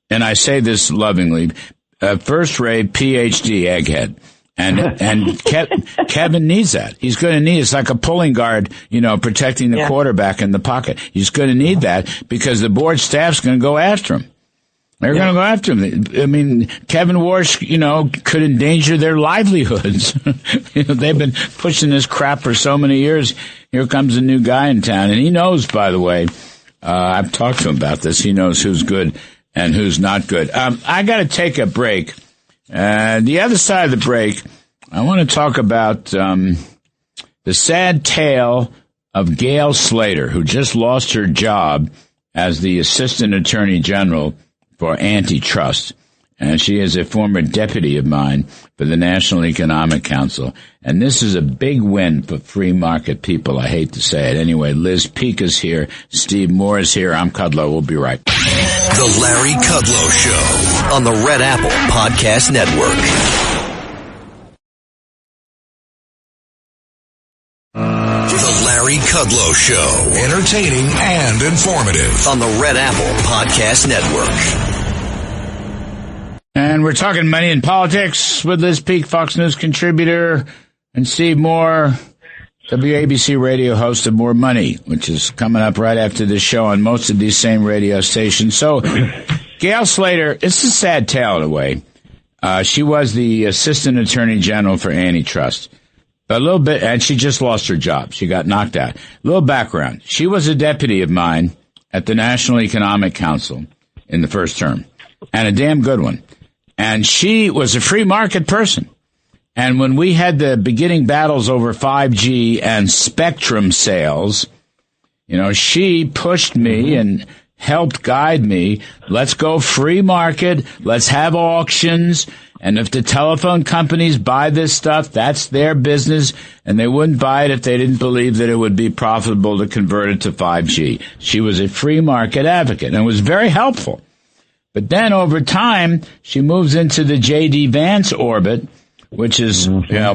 and I say this lovingly, first-rate PhD egghead. And Kevin needs that. He's going to need, it's like a pulling guard, protecting the quarterback in the pocket. He's going to need that because the board staff's going to go after him. They're going to go after him. I mean, Kevin Warsh, could endanger their livelihoods. They've been pushing this crap for so many years. Here comes a new guy in town. And he knows, by the way, I've talked to him about this. He knows who's good and who's not good. I got to take a break. The other side of the break, I want to talk about the sad tale of Gail Slater, who just lost her job as the Assistant Attorney General for Antitrust. And she is a former deputy of mine for the National Economic Council. And this is a big win for free market people. I hate to say it. Anyway, Liz Peek is here. Steve Moore is here. I'm Kudlow. We'll be right back. The Larry Kudlow Show on the Red Apple Podcast Network. The Larry Kudlow Show. Entertaining and informative on the Red Apple Podcast Network. And we're talking money and politics with Liz Peek, Fox News contributor, and Steve Moore, WABC radio host of More Money, which is coming up right after this show on most of these same radio stations. So, Gail Slater, it's a sad tale in a way. She was the Assistant Attorney General for Antitrust. A little bit, and she just lost her job. She got knocked out. A little background. She was a deputy of mine at the National Economic Council in the first term, and a damn good one. And she was a free market person. And when we had the beginning battles over 5G and spectrum sales, she pushed me and helped guide me. Let's go free market. Let's have auctions. And if the telephone companies buy this stuff, that's their business. And they wouldn't buy it if they didn't believe that it would be profitable to convert it to 5G. She was a free market advocate and was very helpful. But then over time, she moves into the J.D. Vance orbit, which is,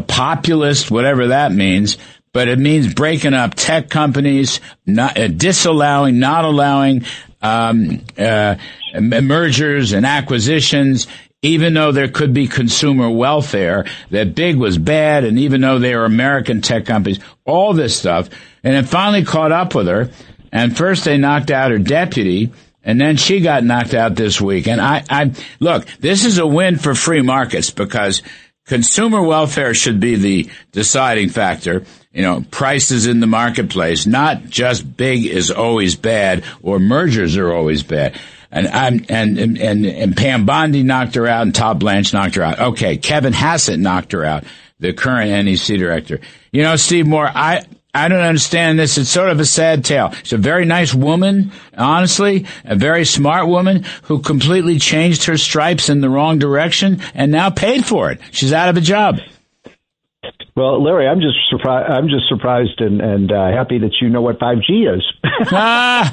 populist, whatever that means. But it means breaking up tech companies, not allowing mergers and acquisitions, even though there could be consumer welfare, that big was bad, and even though they were American tech companies, all this stuff. And it finally caught up with her. And first they knocked out her deputy, and then she got knocked out this week. And I look, this is a win for free markets because consumer welfare should be the deciding factor. Prices in the marketplace, not just big is always bad or mergers are always bad. And Pam Bondi knocked her out and Todd Blanche knocked her out. Okay, Kevin Hassett knocked her out, the current NEC director. Steve Moore, I don't understand this. It's sort of a sad tale. She's a very nice woman, honestly, a very smart woman who completely changed her stripes in the wrong direction and now paid for it. She's out of a job. Well, Larry, I'm just surprised and happy that you know what 5G is. I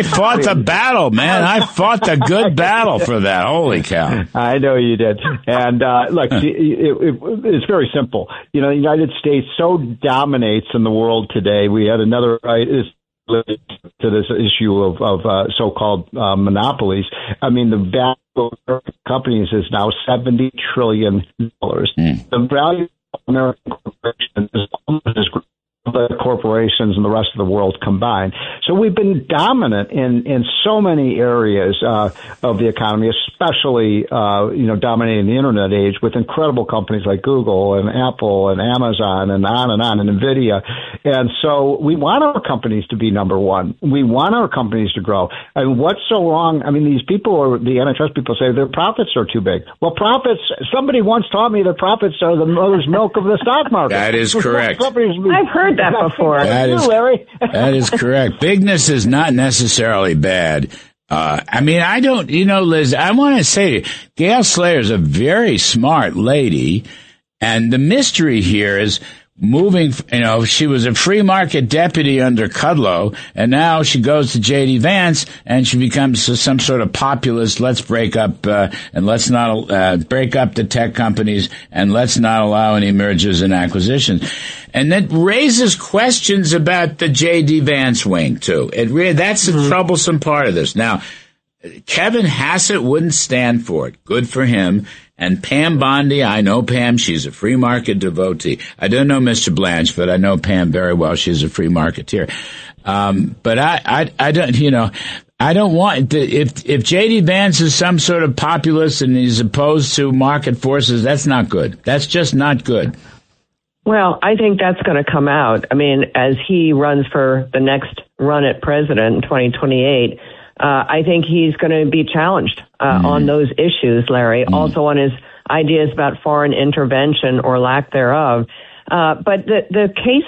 fought the battle, man. I fought the good battle for that. Holy cow. I know you did. And look, it's very simple. The United States so dominates in the world today. We had another to this issue of so-called monopolies. I mean, the value of companies is now $70 trillion. The value of American corporations is almost as great as the corporations and the rest of the world combined. So we've been dominant in so many areas of the economy, especially dominating the internet age with incredible companies like Google and Apple and Amazon and on, and NVIDIA. And so we want our companies to be number one. We want our companies to grow. And what's so wrong? I mean, these people, the antitrust people, say their profits are too big. Well, profits, somebody once taught me that profits are the mother's milk of the stock market. That is correct. I've heard that before. That is correct. Bigness is not necessarily bad. I don't, Liz, I want to say Gail Slater is a very smart lady. And the mystery here is moving, she was a free market deputy under Kudlow, and now she goes to J.D. Vance, and she becomes some sort of populist. Let's break up, and let's not break up the tech companies, and let's not allow any mergers and acquisitions. And that raises questions about the J.D. Vance wing, too. That's the troublesome part of this. Now, Kevin Hassett wouldn't stand for it. Good for him. And Pam Bondi, I know Pam. She's a free market devotee. I don't know Mr. Blanche, but I know Pam very well. She's a free marketeer. But I don't, I don't want, if J.D. Vance is some sort of populist and he's opposed to market forces, that's not good. That's just not good. Well, I think that's going to come out. I mean, as he runs for the next run at president in 2028, I think he's going to be challenged on those issues, Larry, also on his ideas about foreign intervention or lack thereof. But the case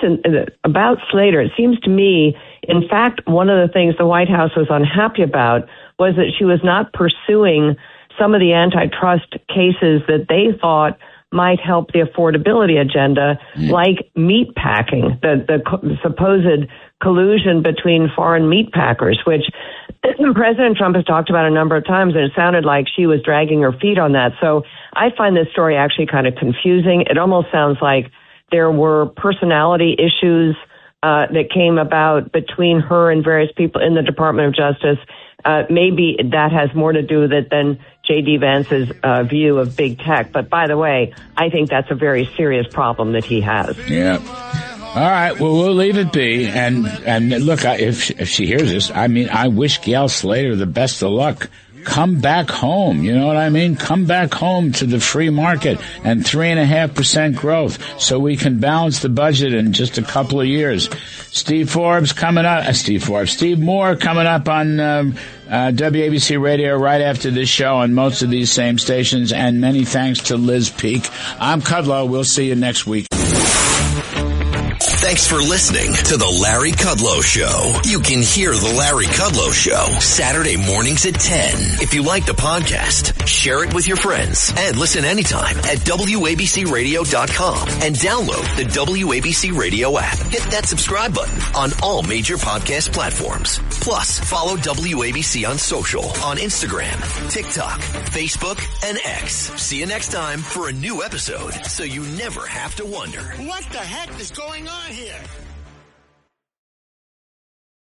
about Slater, it seems to me, in fact, one of the things the White House was unhappy about was that she was not pursuing some of the antitrust cases that they thought might help the affordability agenda, like meat packing, the supposed collusion between foreign meat packers, which President Trump has talked about a number of times, and it sounded like she was dragging her feet on that. So I find this story actually kind of confusing. It almost sounds like there were personality issues that came about between her and various people in the Department of Justice. Maybe that has more to do with it than J.D. Vance's view of big tech. But by the way, I think that's a very serious problem that he has. Yeah. All right. Well, we'll leave it be. And look, if she hears this, I mean, I wish Gail Slater the best of luck. Come back home. You know what I mean? Come back home to the free market and 3.5% growth so we can balance the budget in just a couple of years. Steve Moore coming up on WABC Radio right after this show on most of these same stations. And many thanks to Liz Peek. I'm Kudlow. We'll see you next week. Thanks for listening to The Larry Kudlow Show. You can hear The Larry Kudlow Show Saturday mornings at 10. If you like the podcast, share it with your friends and listen anytime at WABCRadio.com and download the WABC Radio app. Hit that subscribe button on all major podcast platforms. Plus, follow WABC on social on Instagram, TikTok, Facebook, and X. See you next time for a new episode so you never have to wonder. What the heck is going on here?